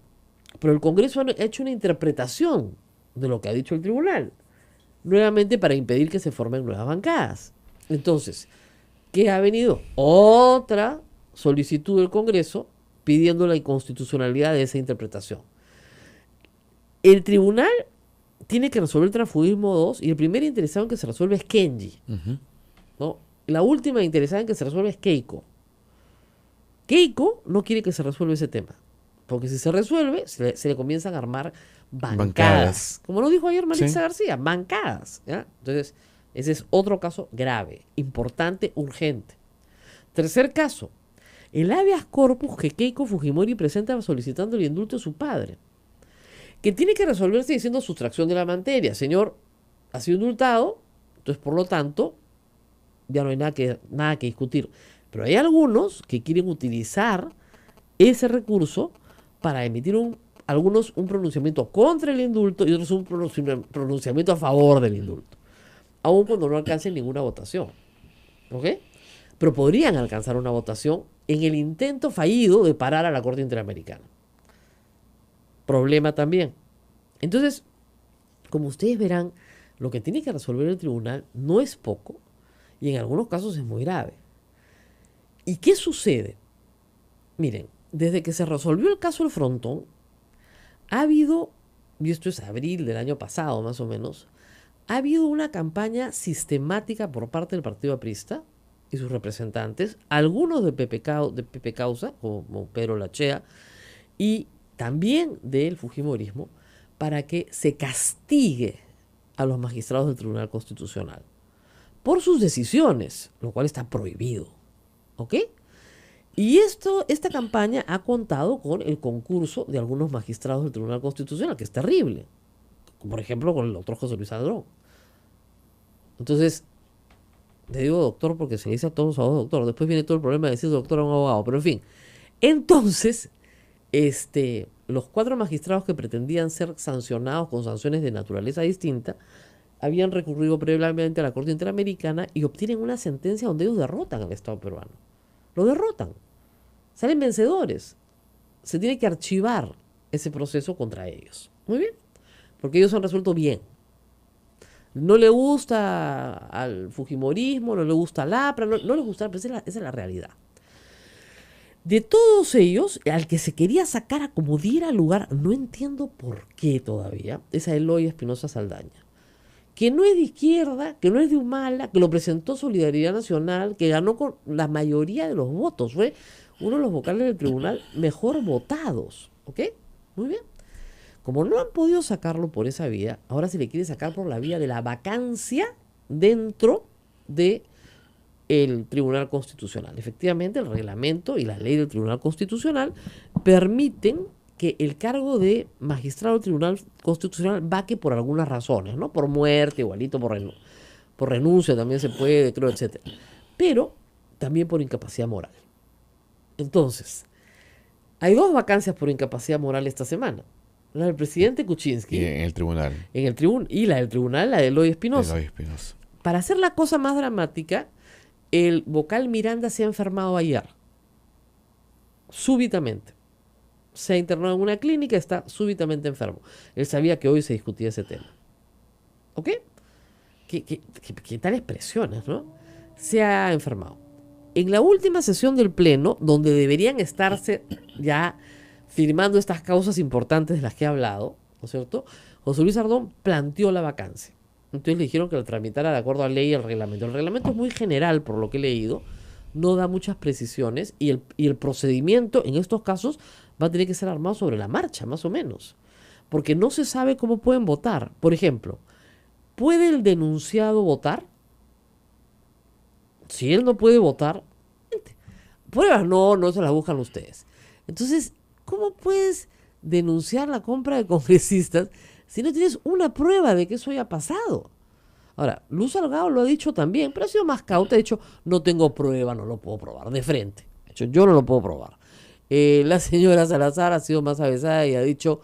Pero el Congreso ha hecho una interpretación de lo que ha dicho el tribunal, nuevamente para impedir que se formen nuevas bancadas. Entonces, ¿qué ha venido? Otra solicitud del Congreso pidiendo la inconstitucionalidad de esa interpretación. El tribunal tiene que resolver el transfugismo 2 y el primer interesado en que se resuelve es Kenji. Ujú. ¿No? La última interesada en que se resuelve es Keiko. Keiko no quiere que se resuelva ese tema, porque si se resuelve, se le comienzan a armar bancadas. Como lo dijo ayer Maritza Sí. García, bancadas. ¿Ya? Entonces, ese es otro caso grave, importante, urgente. Tercer caso, el habeas corpus que Keiko Fujimori presenta solicitando el indulto de su padre, que tiene que resolverse diciendo sustracción de la materia. Señor, ha sido indultado, entonces por lo tanto, ya no hay nada que discutir. Pero hay algunos que quieren utilizar ese recurso para emitir algunos un pronunciamiento contra el indulto y otros un pronunciamiento a favor del indulto, aun cuando no alcancen ninguna votación. ¿Ok? Pero podrían alcanzar una votación en el intento fallido de parar a la Corte Interamericana. Problema también. Entonces, Como ustedes verán, lo que tiene que resolver el tribunal no es poco y en algunos casos es muy grave. ¿Y qué sucede? Miren, desde que se resolvió el caso del Frontón, ha habido, y esto es abril del año pasado más o menos, ha habido una campaña sistemática por parte del Partido Aprista y sus representantes, algunos de PP Causa, como Pedro Lachea, y también del Fujimorismo, para que se castigue a los magistrados del Tribunal Constitucional por sus decisiones, lo cual está prohibido. ¿Ok? Y esta campaña ha contado con el concurso de algunos magistrados del Tribunal Constitucional, que es terrible. Por ejemplo, con el doctor José Luis Aldrón. Entonces, le digo doctor porque se le dice a todos los abogados doctor. Después viene todo el problema de decir doctor a un abogado. Pero en fin. Entonces, los 4 magistrados que pretendían ser sancionados con sanciones de naturaleza distinta habían recurrido previamente a la Corte Interamericana y obtienen una sentencia donde ellos derrotan al Estado peruano. Lo derrotan. Salen vencedores. Se tiene que archivar ese proceso contra ellos. Muy bien. Porque ellos han resuelto bien. No le gusta al Fujimorismo, no le gusta al APRA, no le gusta, pero esa es la realidad. De todos ellos, al que se quería sacar a como diera lugar, no entiendo por qué todavía, es a Eloy Espinosa Saldaña. Que no es de izquierda, que no es de Humala, que lo presentó Solidaridad Nacional, que ganó con la mayoría de los votos. Fue uno de los vocales del tribunal mejor votados. ¿Ok? Muy bien. Como no han podido sacarlo por esa vía, ahora se le quiere sacar por la vía de la vacancia dentro de el Tribunal Constitucional. Efectivamente, el reglamento y la ley del Tribunal Constitucional permiten que el cargo de magistrado del Tribunal Constitucional vaque por algunas razones, ¿no? Por muerte, igualito, por renuncia también se puede, creo, etc. Pero también por incapacidad moral. Entonces, hay 2 vacancias por incapacidad moral esta semana. La del presidente Kuczynski. Y en el tribunal. Y la del tribunal, la de Eloy Espinosa. Eloy Espinosa. Para hacer la cosa más dramática, el vocal Miranda se ha enfermado ayer. Súbitamente. Se ha internado en una clínica, está súbitamente enfermo. Él sabía que hoy se discutía ese tema. ¿Ok? ¿Qué tales presiones, no? Se ha enfermado. En la última sesión del Pleno, donde deberían estarse ya firmando estas causas importantes de las que he hablado, ¿no es cierto? José Luis Ardón planteó la vacancia. Entonces le dijeron que lo tramitara de acuerdo a la ley y al reglamento. El reglamento es muy general, por lo que he leído, no da muchas precisiones y el procedimiento en estos casos va a tener que ser armado sobre la marcha, más o menos. Porque no se sabe cómo pueden votar. Por ejemplo, ¿puede el denunciado votar? Si él no puede votar, pruebas no se las buscan ustedes. Entonces, ¿cómo puedes denunciar la compra de congresistas si no tienes una prueba de que eso haya pasado? Ahora, Luz Salgado lo ha dicho también, pero ha sido más cauta. Ha dicho, no tengo prueba, no lo puedo probar, de frente. Ha dicho, yo no lo puedo probar. La señora Salazar ha sido más avesada y ha dicho,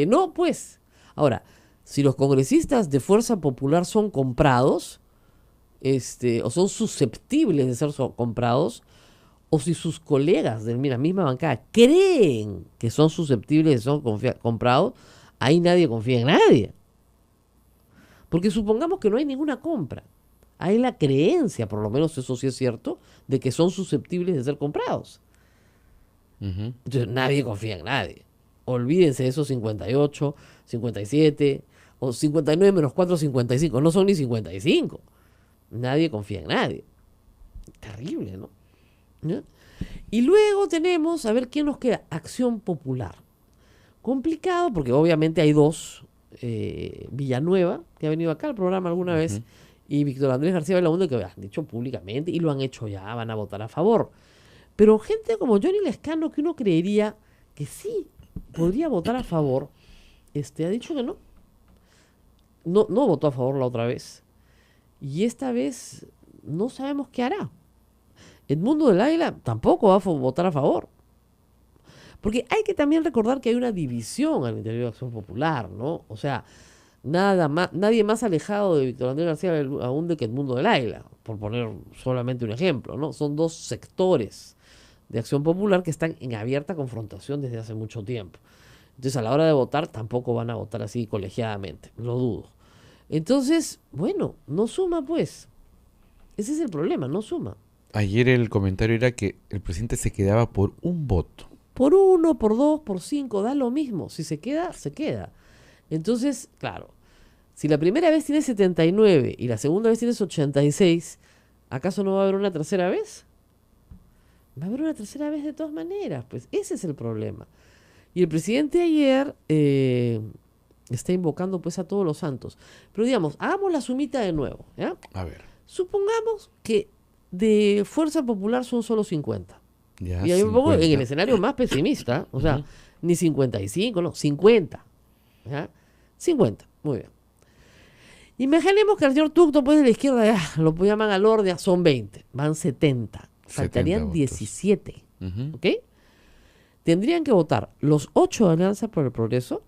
no, pues. Ahora, si los congresistas de Fuerza Popular son comprados, o son susceptibles de ser comprados, o si sus colegas de la misma bancada creen que son susceptibles de ser comprados, ahí nadie confía en nadie. Porque supongamos que no hay ninguna compra. Hay la creencia, por lo menos eso sí es cierto, de que son susceptibles de ser comprados. Entonces nadie confía en nadie. Olvídense de esos 58, 57 o 59 menos 4, 55. No son ni 55. Nadie confía en nadie. Terrible, ¿no? ¿Ya? Y luego tenemos, a ver quién nos queda, Acción Popular. Complicado porque obviamente hay 2, Villanueva, que ha venido acá al programa alguna vez, y Víctor Andrés García Belaúnde, que han dicho públicamente y lo han hecho ya, van a votar a favor. Pero gente como Johnny Lescano, que uno creería que sí podría votar a favor, ha dicho que no. No votó a favor la otra vez. Y esta vez no sabemos qué hará. Edmundo del Águila tampoco va a votar a favor. Porque hay que también recordar que hay una división al interior de Acción Popular, ¿no? O sea, nadie más alejado de Víctor Andrés García Belaúnde que Edmundo del Águila, por poner solamente un ejemplo, ¿no? Son 2 sectores de Acción Popular que están en abierta confrontación desde hace mucho tiempo. Entonces, a la hora de votar, tampoco van a votar así colegiadamente. Lo dudo. Entonces, bueno, no suma, pues. Ese es el problema, no suma. Ayer el comentario era que el presidente se quedaba por un voto. Por 1, por 2, por 5, da lo mismo. Si se queda, se queda. Entonces, claro, si la primera vez tienes 79 y la segunda vez tienes 86, ¿acaso no va a haber una tercera vez? Va a haber una tercera vez de todas maneras. Pues ese es el problema. Y el presidente ayer está invocando pues a todos los santos. Pero digamos, hagamos la sumita de nuevo, ¿ya? A ver. Supongamos que de Fuerza Popular son solo 50. Ya, Y ahí me pongo en 50. el escenario más pesimista, o sea, ni 55, no, 50. ¿Ya? 50, muy bien. Imaginemos que el señor Tugto, pues de la izquierda, ya, lo llaman al orden, son 20, van 70. Faltarían votos. 17, Ujú. ¿ok? Tendrían que votar los 8 de Alianza por el Progreso,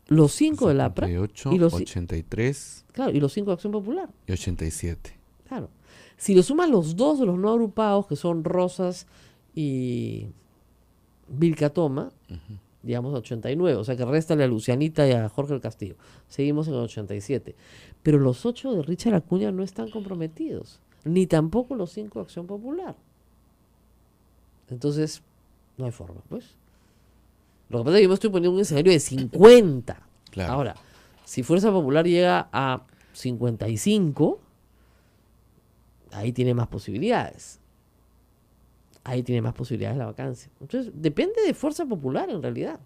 los 5 del APRA 58, y los, 83 claro, y los 5 de Acción Popular. y 87. Claro. Si le suman los 2 de los no agrupados, que son Rosas y Vilcatoma, digamos 89, o sea que réstale a Lucianita y a Jorge del Castillo. Seguimos en el 87. Pero los 8 de Richard Acuña no están comprometidos, ni tampoco los 5 de Acción Popular. Entonces, no hay forma, pues. Lo que pasa es que yo me estoy poniendo un escenario de 50. Claro. Ahora, si Fuerza Popular llega a 55, ahí tiene más posibilidades. Ahí tiene más posibilidades la vacancia. Entonces, depende de Fuerza Popular en realidad.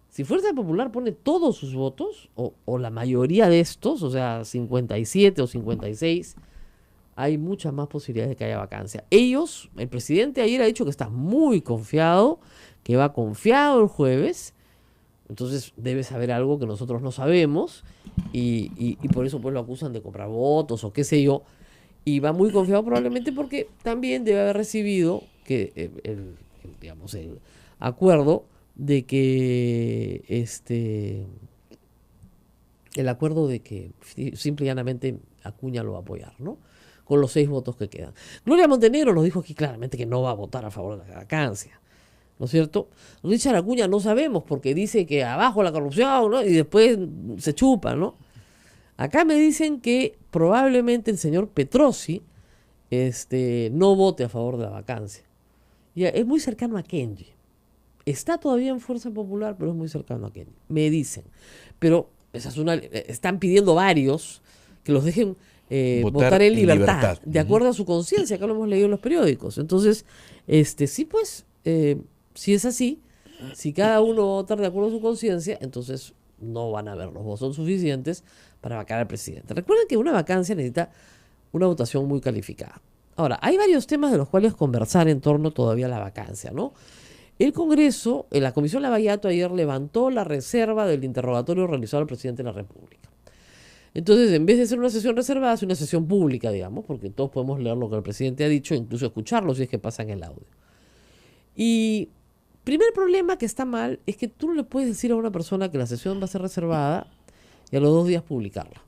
Si Fuerza Popular pone todos sus votos, o la mayoría de estos, o sea, 57 o 56, hay muchas más posibilidades de que haya vacancia. Ellos, el presidente ayer ha dicho que está muy confiado, que va confiado el jueves, entonces debe saber algo que nosotros no sabemos, y por eso pues lo acusan de comprar votos o qué sé yo. Y va muy confiado probablemente porque también debe haber recibido que digamos, el acuerdo de que el acuerdo de que simple y llanamente Acuña lo va a apoyar, ¿no? Con los 6 votos que quedan. Gloria Montenegro nos dijo aquí claramente que no va a votar a favor de la vacancia, ¿no es cierto? Richard Acuña no sabemos porque dice que abajo la corrupción, ¿no? Y después se chupa, ¿no? Acá me dicen que probablemente el señor Petrosi no vote a favor de la vacancia. Ya, es muy cercano a Kenji. Está todavía en Fuerza Popular, pero es muy cercano a Kenji. Me dicen. Pero esa es están pidiendo varios que los dejen votar en libertad, de acuerdo a su conciencia. Acá lo hemos leído en los periódicos. Entonces, sí, pues, si es así, si cada uno va a votar de acuerdo a su conciencia, entonces no van a haber los votos suficientes para vacar al presidente. Recuerden que una vacancia necesita una votación muy calificada. Ahora, hay varios temas de los cuales conversar en torno todavía a la vacancia, ¿no? El Congreso, la Comisión Lavallato ayer levantó la reserva del interrogatorio realizado al presidente de la República. Entonces, en vez de ser una sesión reservada, es una sesión pública, digamos, porque todos podemos leer lo que el presidente ha dicho, incluso escucharlo si es que pasa en el audio. Y primer problema que está mal es que tú no le puedes decir a una persona que la sesión va a ser reservada y a los 2 días publicarla.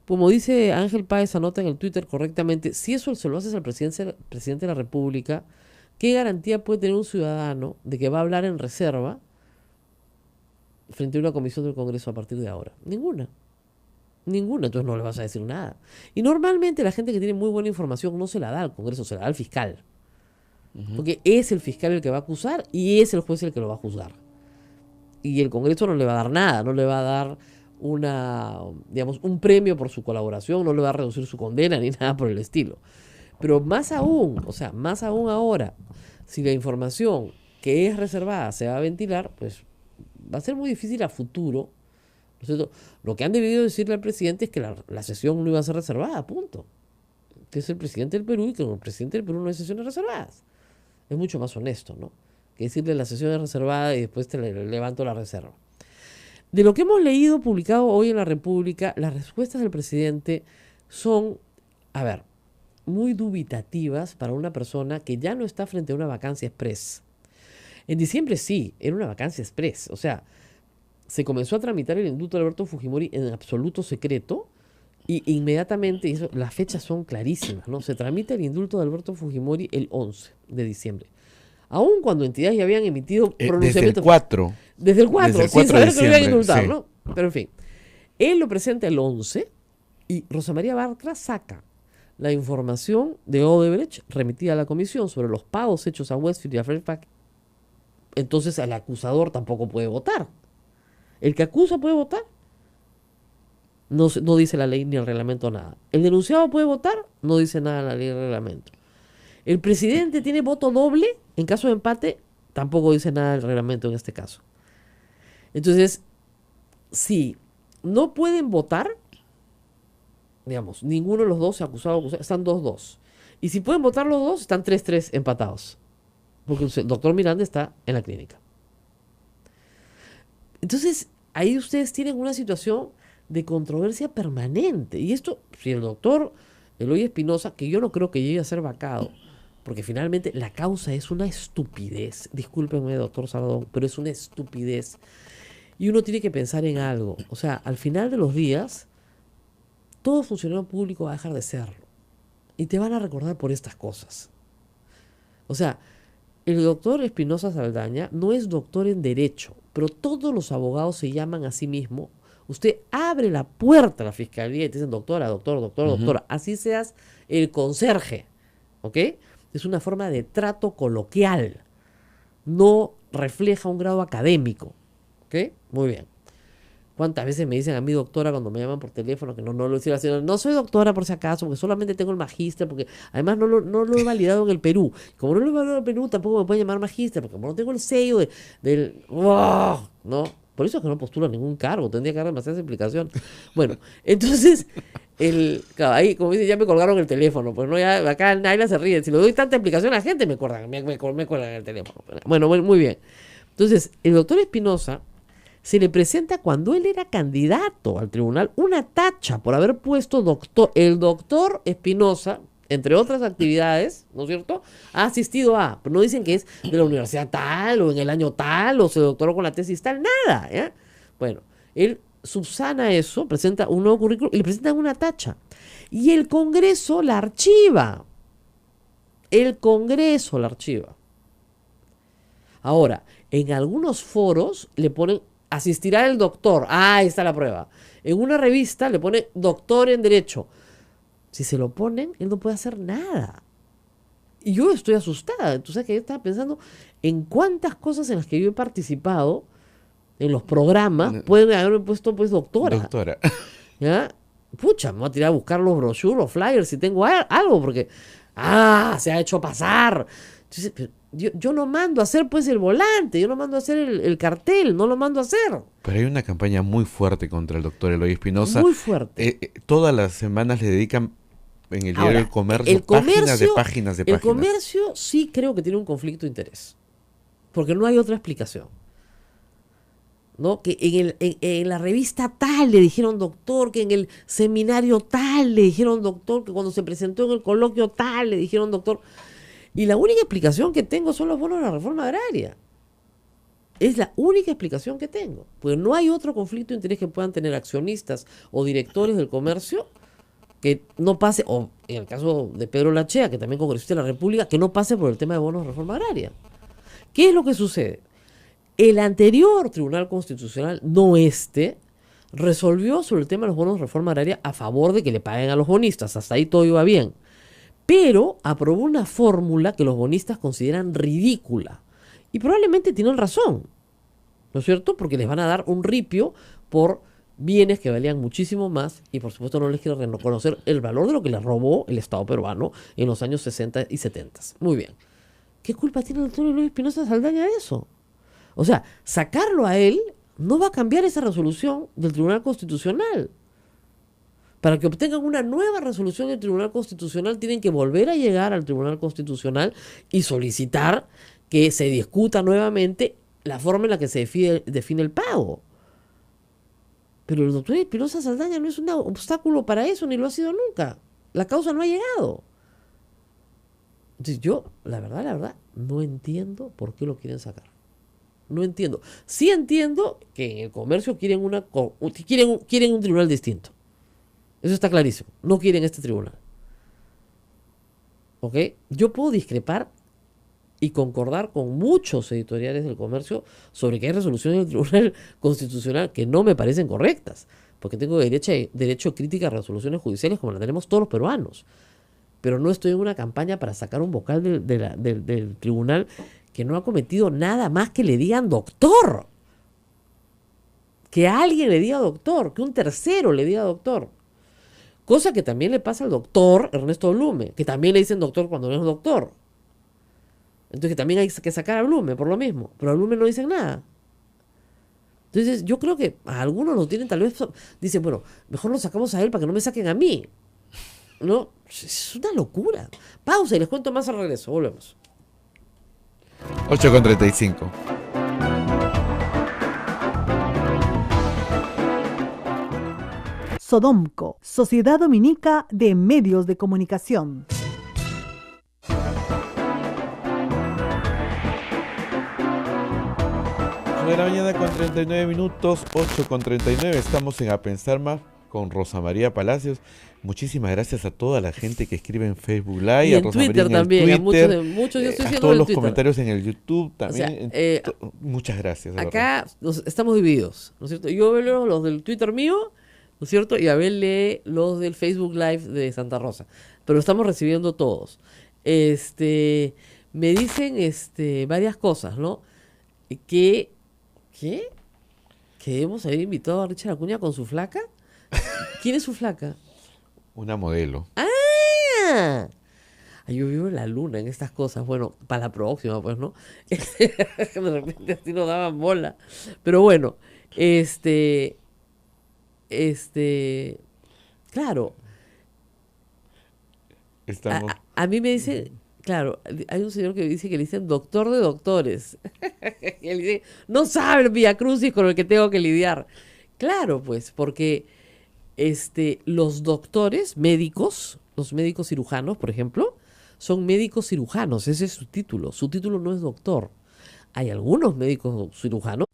Como dice Ángel Páez, anota en el Twitter correctamente, si eso se lo haces al presidente de la República, ¿qué garantía puede tener un ciudadano de que va a hablar en reserva frente a una comisión del Congreso a partir de ahora? Ninguna. Ninguna, entonces no le vas a decir nada. Y normalmente la gente que tiene muy buena información no se la da al Congreso, se la da al fiscal. Porque es el fiscal el que va a acusar y es el juez el que lo va a juzgar. Y el Congreso no le va a dar nada, no le va a dar un premio por su colaboración, no le va a reducir su condena ni nada por el estilo. Pero más aún ahora, si la información que es reservada se va a ventilar, pues va a ser muy difícil a futuro, ¿no es cierto? Lo que han debido decirle al presidente es que la sesión no iba a ser reservada, punto. Que es el presidente del Perú y que con el presidente del Perú no hay sesiones reservadas. Es mucho más honesto, ¿no? Que decirle la sesión es reservada y después te levanto la reserva. De lo que hemos leído publicado hoy en La República, las respuestas del presidente son, muy dubitativas para una persona que ya no está frente a una vacancia express. En diciembre sí, era una vacancia express. O sea, se comenzó a tramitar el indulto de Alberto Fujimori en absoluto secreto y inmediatamente, las fechas son clarísimas, ¿no? Se tramita el indulto de Alberto Fujimori el 11 de diciembre. Aun cuando entidades ya habían emitido Desde el pronunciamientos. 4. Desde el 4, Desde el sin 4 de saber que lo iban a diciembre, indultar, sí. ¿no? Pero en fin. Él lo presenta el 11 y Rosa María Bartra saca la información de Odebrecht remitida a la comisión sobre los pagos hechos a Westfield y a Fairfax. Entonces el acusador tampoco puede votar. El que acusa puede votar. No dice la ley ni el reglamento nada. El denunciado puede votar, no dice nada la ley ni el reglamento. El presidente tiene voto doble, en caso de empate, tampoco dice nada del reglamento en este caso. Entonces, si no pueden votar, digamos, ninguno de los dos se ha acusado, están 2-2. Y si pueden votar los dos, están 3-3 empatados. Porque el doctor Miranda está en la clínica. Entonces, ahí ustedes tienen una situación de controversia permanente. Y esto, si el doctor Eloy Espinosa, que yo no creo que llegue a ser vacado, porque finalmente la causa es una estupidez. Discúlpenme, doctor Sardón, pero es una estupidez. Y uno tiene que pensar en algo. O sea, al final de los días, todo funcionario público va a dejar de serlo. Y te van a recordar por estas cosas. O sea, el doctor Espinosa Saldaña no es doctor en Derecho, pero todos los abogados se llaman a sí mismos. Usted abre la puerta a la fiscalía y te dicen doctora, doctora. Así seas el conserje. ¿Ok? Es una forma de trato coloquial. No refleja un grado académico. ¿Ok? Muy bien. ¿Cuántas veces me dicen a mí doctora cuando me llaman por teléfono que no lo decía la señora? No soy doctora por si acaso, porque solamente tengo el magíster, porque además no lo he validado en el Perú. Como no lo he validado en el Perú, tampoco me pueden llamar magíster, porque como no tengo el sello del... ¡Oh! ¿No? Por eso es que no postulo a ningún cargo, tendría que dar demasiada explicación. Bueno, entonces, claro, ahí, como dicen, ya me colgaron el teléfono, pues no, ya acá Naila se ríe. Si le doy tanta explicación a la gente, me cuelgan el teléfono. Bueno, muy bien. Entonces, el doctor Espinosa se le presenta cuando él era candidato al tribunal una tacha por haber puesto doctor. El doctor Espinosa, entre otras actividades, ¿no es cierto?, ha asistido a, pero no dicen que es de la universidad tal, o en el año tal, o se doctoró con la tesis tal, nada, ¿ya? Bueno, él subsana eso, presenta un nuevo currículum y le presentan una tacha. Y el Congreso la archiva. El Congreso la archiva. Ahora, en algunos foros le ponen asistirá el doctor. Ah, ahí está la prueba. En una revista le pone doctor en Derecho. Si se lo ponen, él no puede hacer nada. Y yo estoy asustada. Entonces, que yo estaba pensando en cuántas cosas en las que yo he participado, en los programas, pueden haberme puesto pues doctora. ¿Ya? Pucha, me voy a tirar a buscar los brochures, los flyers, si tengo algo, porque, se ha hecho pasar. Entonces, yo no mando a hacer pues el volante, yo no mando a hacer el cartel, no lo mando a hacer. Pero hay una campaña muy fuerte contra el doctor Eloy Espinosa. Muy fuerte. Todas las semanas le dedican en el diario El Comercio páginas de páginas. El Comercio sí creo que tiene un conflicto de interés, porque no hay otra explicación. ¿No? Que en la revista tal le dijeron doctor, que en el seminario tal le dijeron doctor, que cuando se presentó en el coloquio tal le dijeron doctor. Y la única explicación que tengo son los bonos de la reforma agraria. Es la única explicación que tengo. Pues no hay otro conflicto de interés que puedan tener accionistas o directores del comercio que no pase, o en el caso de Pedro Lachea, que también congresista de la República, que no pase por el tema de bonos de reforma agraria. ¿Qué es lo que sucede? El anterior Tribunal Constitucional, no resolvió sobre el tema de los bonos de reforma agraria a favor de que le paguen a los bonistas. Hasta ahí todo iba bien. Pero aprobó una fórmula que los bonistas consideran ridícula. Y probablemente tienen razón, ¿no es cierto? Porque les van a dar un ripio por bienes que valían muchísimo más y por supuesto no les quieren reconocer el valor de lo que les robó el Estado peruano en los años 60 y 70. Muy bien. ¿Qué culpa tiene el doctor Eloy Espinosa Saldaña de eso? O sea, sacarlo a él no va a cambiar esa resolución del Tribunal Constitucional. Para que obtengan una nueva resolución del Tribunal Constitucional, tienen que volver a llegar al Tribunal Constitucional y solicitar que se discuta nuevamente la forma en la que se define el pago. Pero el doctor Espinosa Saldaña no es un obstáculo para eso, ni lo ha sido nunca. La causa no ha llegado. Entonces yo, la verdad, no entiendo por qué lo quieren sacar. No entiendo. Sí entiendo que en el comercio quieren un tribunal distinto. Eso está clarísimo. No quieren este tribunal. ¿Ok? Yo puedo discrepar y concordar con muchos editoriales del comercio sobre que hay resoluciones del Tribunal Constitucional que no me parecen correctas, porque tengo derecho a crítica a resoluciones judiciales como la tenemos todos los peruanos. Pero no estoy en una campaña para sacar un vocal del tribunal que no ha cometido nada más que le digan doctor. Que alguien le diga doctor, que un tercero le diga doctor. Cosa que también le pasa al doctor Ernesto Blume, que también le dicen doctor cuando no es doctor. Entonces que también hay que sacar a Blume por lo mismo, pero a Blume no dicen nada. Entonces yo creo que a algunos lo tienen tal vez, dicen, bueno, mejor lo sacamos a él para que no me saquen a mí. ¿No? Es una locura. Pausa y les cuento más al regreso. Volvemos. 8:35. Sodomco, Sociedad Dominica de Medios de Comunicación. De la mañana con 39 minutos, 8:39. Estamos en A Pensar Más con Rosa María Palacios. Muchísimas gracias a toda la gente que escribe en Facebook Live, Y a en Rosa Twitter María en también. el A Twitter, muchos yo estoy a viendo todos en los Twitter. comentarios en el YouTube también. O sea, Muchas gracias. de verdad. Acá estamos divididos, ¿no es cierto? Yo leo los del Twitter mío, ¿no es cierto? Y Abel lee los del Facebook Live de Santa Rosa. Pero estamos recibiendo todos. Me dicen varias cosas, ¿no? ¿Qué? ¿Que debemos haber invitado a Richard Acuña con su flaca? ¿Quién es su flaca? Una modelo. ¡Ah! Ay, yo vivo en la luna en estas cosas. Bueno, para la próxima, pues, ¿no? De repente así nos daban bola. Pero bueno, claro, Estamos. a mí me dicen, claro, hay un señor que dice que le dicen doctor de doctores. Y él dice, no sabe el Vía Crucis con el que tengo que lidiar. Claro, pues, porque los doctores médicos, los médicos cirujanos, por ejemplo, son médicos cirujanos, ese es su título. Su título no es doctor. Hay algunos médicos cirujanos.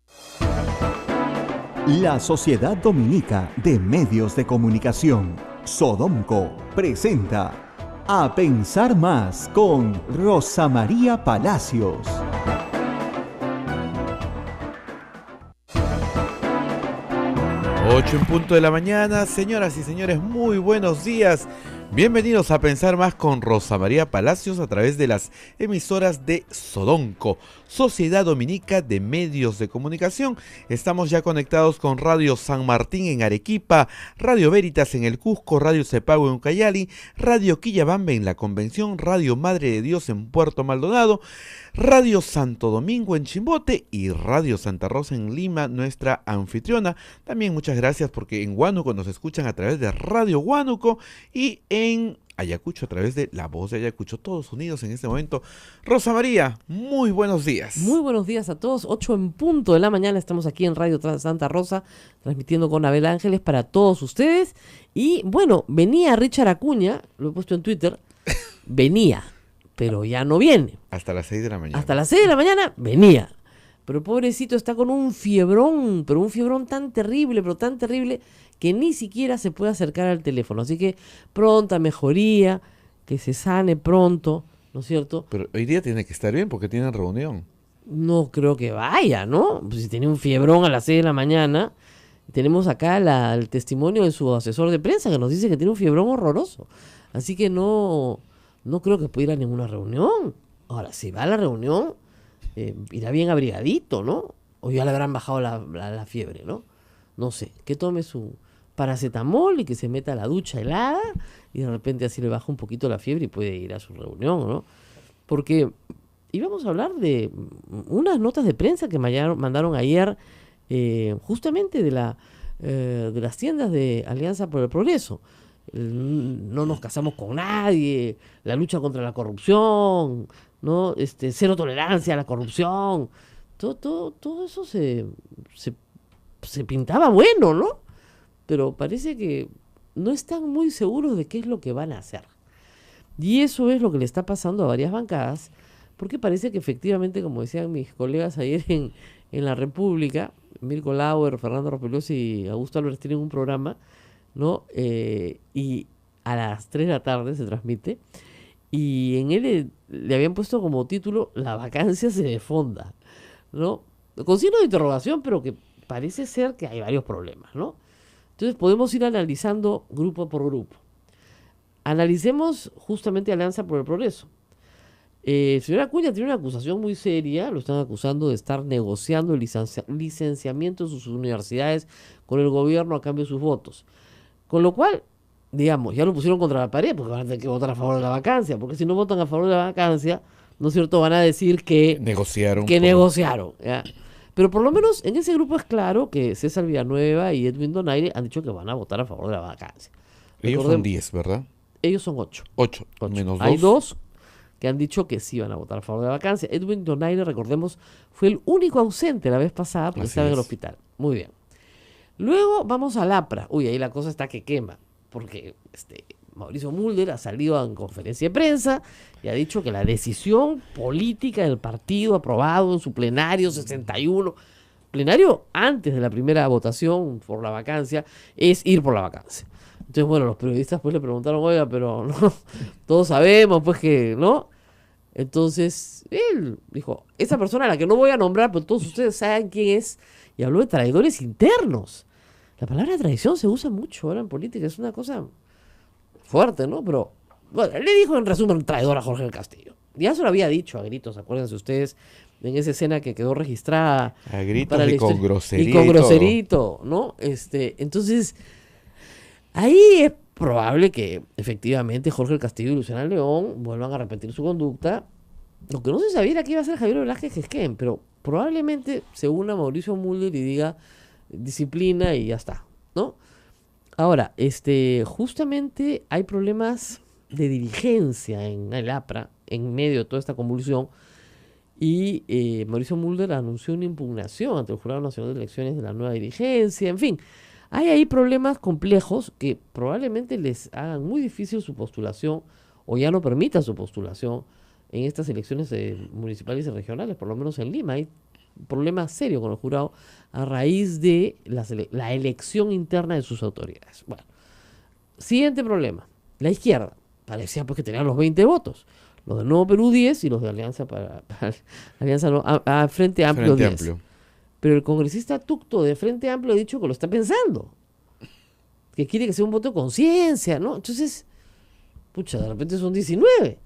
La Sociedad Dominica de Medios de Comunicación, Sodomco, presenta A Pensar Más con Rosa María Palacios. 8 en punto de la mañana, señoras y señores, muy buenos días. Bienvenidos a Pensar Más con Rosa María Palacios a través de las emisoras de Sodomco, Sociedad Dominica de Medios de Comunicación. Estamos ya conectados con Radio San Martín en Arequipa, Radio Veritas en el Cusco, Radio Cepago en Ucayali, Radio Quillabambe en la Convención, Radio Madre de Dios en Puerto Maldonado, Radio Santo Domingo en Chimbote y Radio Santa Rosa en Lima, nuestra anfitriona. También muchas gracias porque en Huánuco nos escuchan a través de Radio Huánuco y en Ayacucho a través de La Voz de Ayacucho, todos unidos en este momento. Rosa María, muy buenos días. Muy buenos días a todos, 8 en punto de la mañana, estamos aquí en Radio Santa Rosa, transmitiendo con Abel Ángeles para todos ustedes. Y bueno, venía Richard Acuña, lo he puesto en Twitter, venía, pero ya no viene. Hasta las 6 de la mañana. Hasta las 6 de la mañana venía. Pero pobrecito está con un fiebrón, pero un fiebrón tan terrible, pero tan terrible, que ni siquiera se puede acercar al teléfono. Así que pronta mejoría, que se sane pronto, ¿no es cierto? Pero hoy día tiene que estar bien porque tienen reunión. No creo que vaya, ¿no? Pues si tiene un fiebrón a las 6 de la mañana, tenemos acá el testimonio de su asesor de prensa que nos dice que tiene un fiebrón horroroso. Así que no creo que pueda ir a ninguna reunión. Ahora, si va a la reunión, irá bien abrigadito, ¿no? O ya le habrán bajado la fiebre, ¿no? No sé, que tome su paracetamol y que se meta a la ducha helada y de repente así le baja un poquito la fiebre y puede ir a su reunión, ¿no? Porque íbamos a hablar de unas notas de prensa que mandaron ayer justamente de las tiendas de Alianza por el Progreso. No nos casamos con nadie, la lucha contra la corrupción, ¿no? Cero tolerancia a la corrupción. Todo eso se pintaba bueno, ¿no? Pero parece que no están muy seguros de qué es lo que van a hacer. Y eso es lo que le está pasando a varias bancadas, porque parece que efectivamente, como decían mis colegas ayer en la República, Mirko Lauer, Fernando Ropelos y Augusto Álvarez tienen un programa, ¿no? Y a las 3 de la tarde se transmite, y en él le habían puesto como título "La vacancia se desfonda", ¿no? Con signo de interrogación, pero que parece ser que hay varios problemas, ¿no? Entonces podemos ir analizando grupo por grupo. Analicemos justamente Alianza por el Progreso. El señor Acuña tiene una acusación muy seria, lo están acusando de estar negociando el licenciamiento de sus universidades con el gobierno a cambio de sus votos. Con lo cual, digamos, ya lo pusieron contra la pared porque van a tener que votar a favor de la vacancia, porque si no votan a favor de la vacancia, ¿no es cierto?, van a decir que Negociaron. negociaron, ¿ya? Pero por lo menos en ese grupo es claro que César Villanueva y Edwin Donaire han dicho que van a votar a favor de la vacancia. Ellos son 10, ¿verdad? Ellos son 8. 8, menos 2. Hay 2 que han dicho que sí van a votar a favor de la vacancia. Edwin Donaire, recordemos, fue el único ausente la vez pasada porque Así estaba en el es. hospital. Muy bien. Luego vamos al APRA. Uy, ahí la cosa está que quema, porque Mauricio Mulder ha salido en conferencia de prensa y ha dicho que la decisión política del partido aprobado en su plenario 61, plenario antes de la primera votación por la vacancia, es ir por la vacancia. Entonces, bueno, los periodistas pues le preguntaron, oiga, pero no, todos sabemos pues que, ¿no? Entonces, él dijo, esa persona a la que no voy a nombrar, pero todos ustedes saben quién es, y habló de traidores internos. La palabra traición se usa mucho ahora en política, es una cosa fuerte, ¿no? Pero, bueno, él le dijo en resumen traidor a Jorge del Castillo. Ya se lo había dicho a gritos, acuérdense ustedes, en esa escena que quedó registrada. A gritos para la y con historia. grosería. Y con y todo. groserito, ¿no? Entonces, ahí es probable que efectivamente Jorge del Castillo y Luciana León vuelvan a repetir su conducta. Lo que no se sabía era que iba a ser Javier Velázquez Gesquén, pero probablemente se una Mauricio Mulder y diga disciplina y ya está, ¿no? Ahora, justamente hay problemas de dirigencia en el APRA en medio de toda esta convulsión y Mauricio Mulder anunció una impugnación ante el Jurado Nacional de Elecciones de la nueva dirigencia, en fin. Hay ahí problemas complejos que probablemente les hagan muy difícil su postulación o ya no permitan su postulación en estas elecciones municipales y regionales, por lo menos en Lima. Hay problemas serios con el jurado a raíz de la elección interna de sus autoridades. Bueno, siguiente problema. La izquierda. Parecía pues que tenían los 20 votos. Los del Nuevo Perú 10 y los de Alianza Alianza no, Frente Amplio 10. Pero el congresista Tucto de Frente Amplio ha dicho que lo está pensando. Que quiere que sea un voto de conciencia, ¿no? Entonces, pucha, de repente son 19.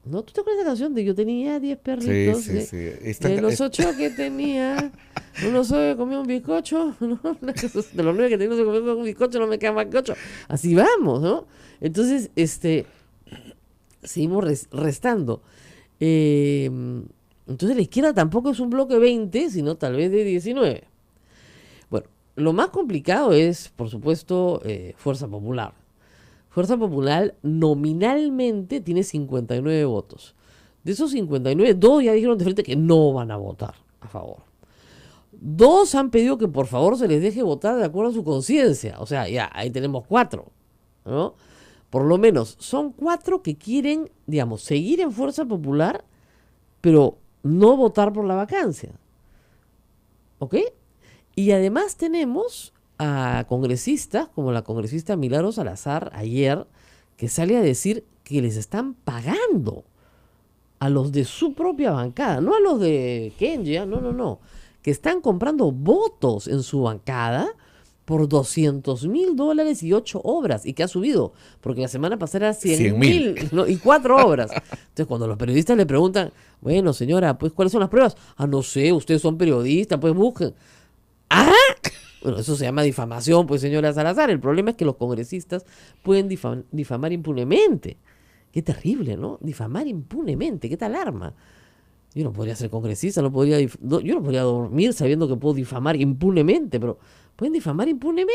¿No? ¿Tú te acuerdas de la canción de yo tenía 10 perritos? Sí. De los 8 que tenía, uno solo comió un bizcocho, ¿no? De los 9 que tenía, uno se comió un bizcocho, no me queda más bizcocho. Así vamos, ¿no? Entonces, seguimos restando. Entonces la izquierda tampoco es un bloque 20, sino tal vez de 19. Bueno, lo más complicado es, por supuesto, Fuerza Popular. Fuerza Popular nominalmente tiene 59 votos. De esos 59, 2 ya dijeron de frente que no van a votar a favor. 2 han pedido que por favor se les deje votar de acuerdo a su conciencia. O sea, ya, ahí tenemos 4, ¿no? Por lo menos son 4 que quieren, digamos, seguir en Fuerza Popular, pero no votar por la vacancia. ¿Ok? Y además tenemos a congresistas, como la congresista Milagros Salazar ayer, que sale a decir que les están pagando a los de su propia bancada, no a los de Kenji, no, que están comprando votos en su bancada por $200,000 y 8 obras, y que ha subido, porque la semana pasada era 100,000, ¿no? Y 4 obras. Entonces, cuando los periodistas le preguntan, bueno, señora, pues, ¿cuáles son las pruebas? No sé, ustedes son periodistas, pues busquen. ¿Ah? Bueno, eso se llama difamación, pues, señora Salazar. El problema es que los congresistas pueden difamar impunemente. Qué terrible, ¿no? Difamar impunemente, qué tal arma. Yo no podría ser congresista, yo no podría dormir sabiendo que puedo difamar impunemente, pero pueden difamar impunemente.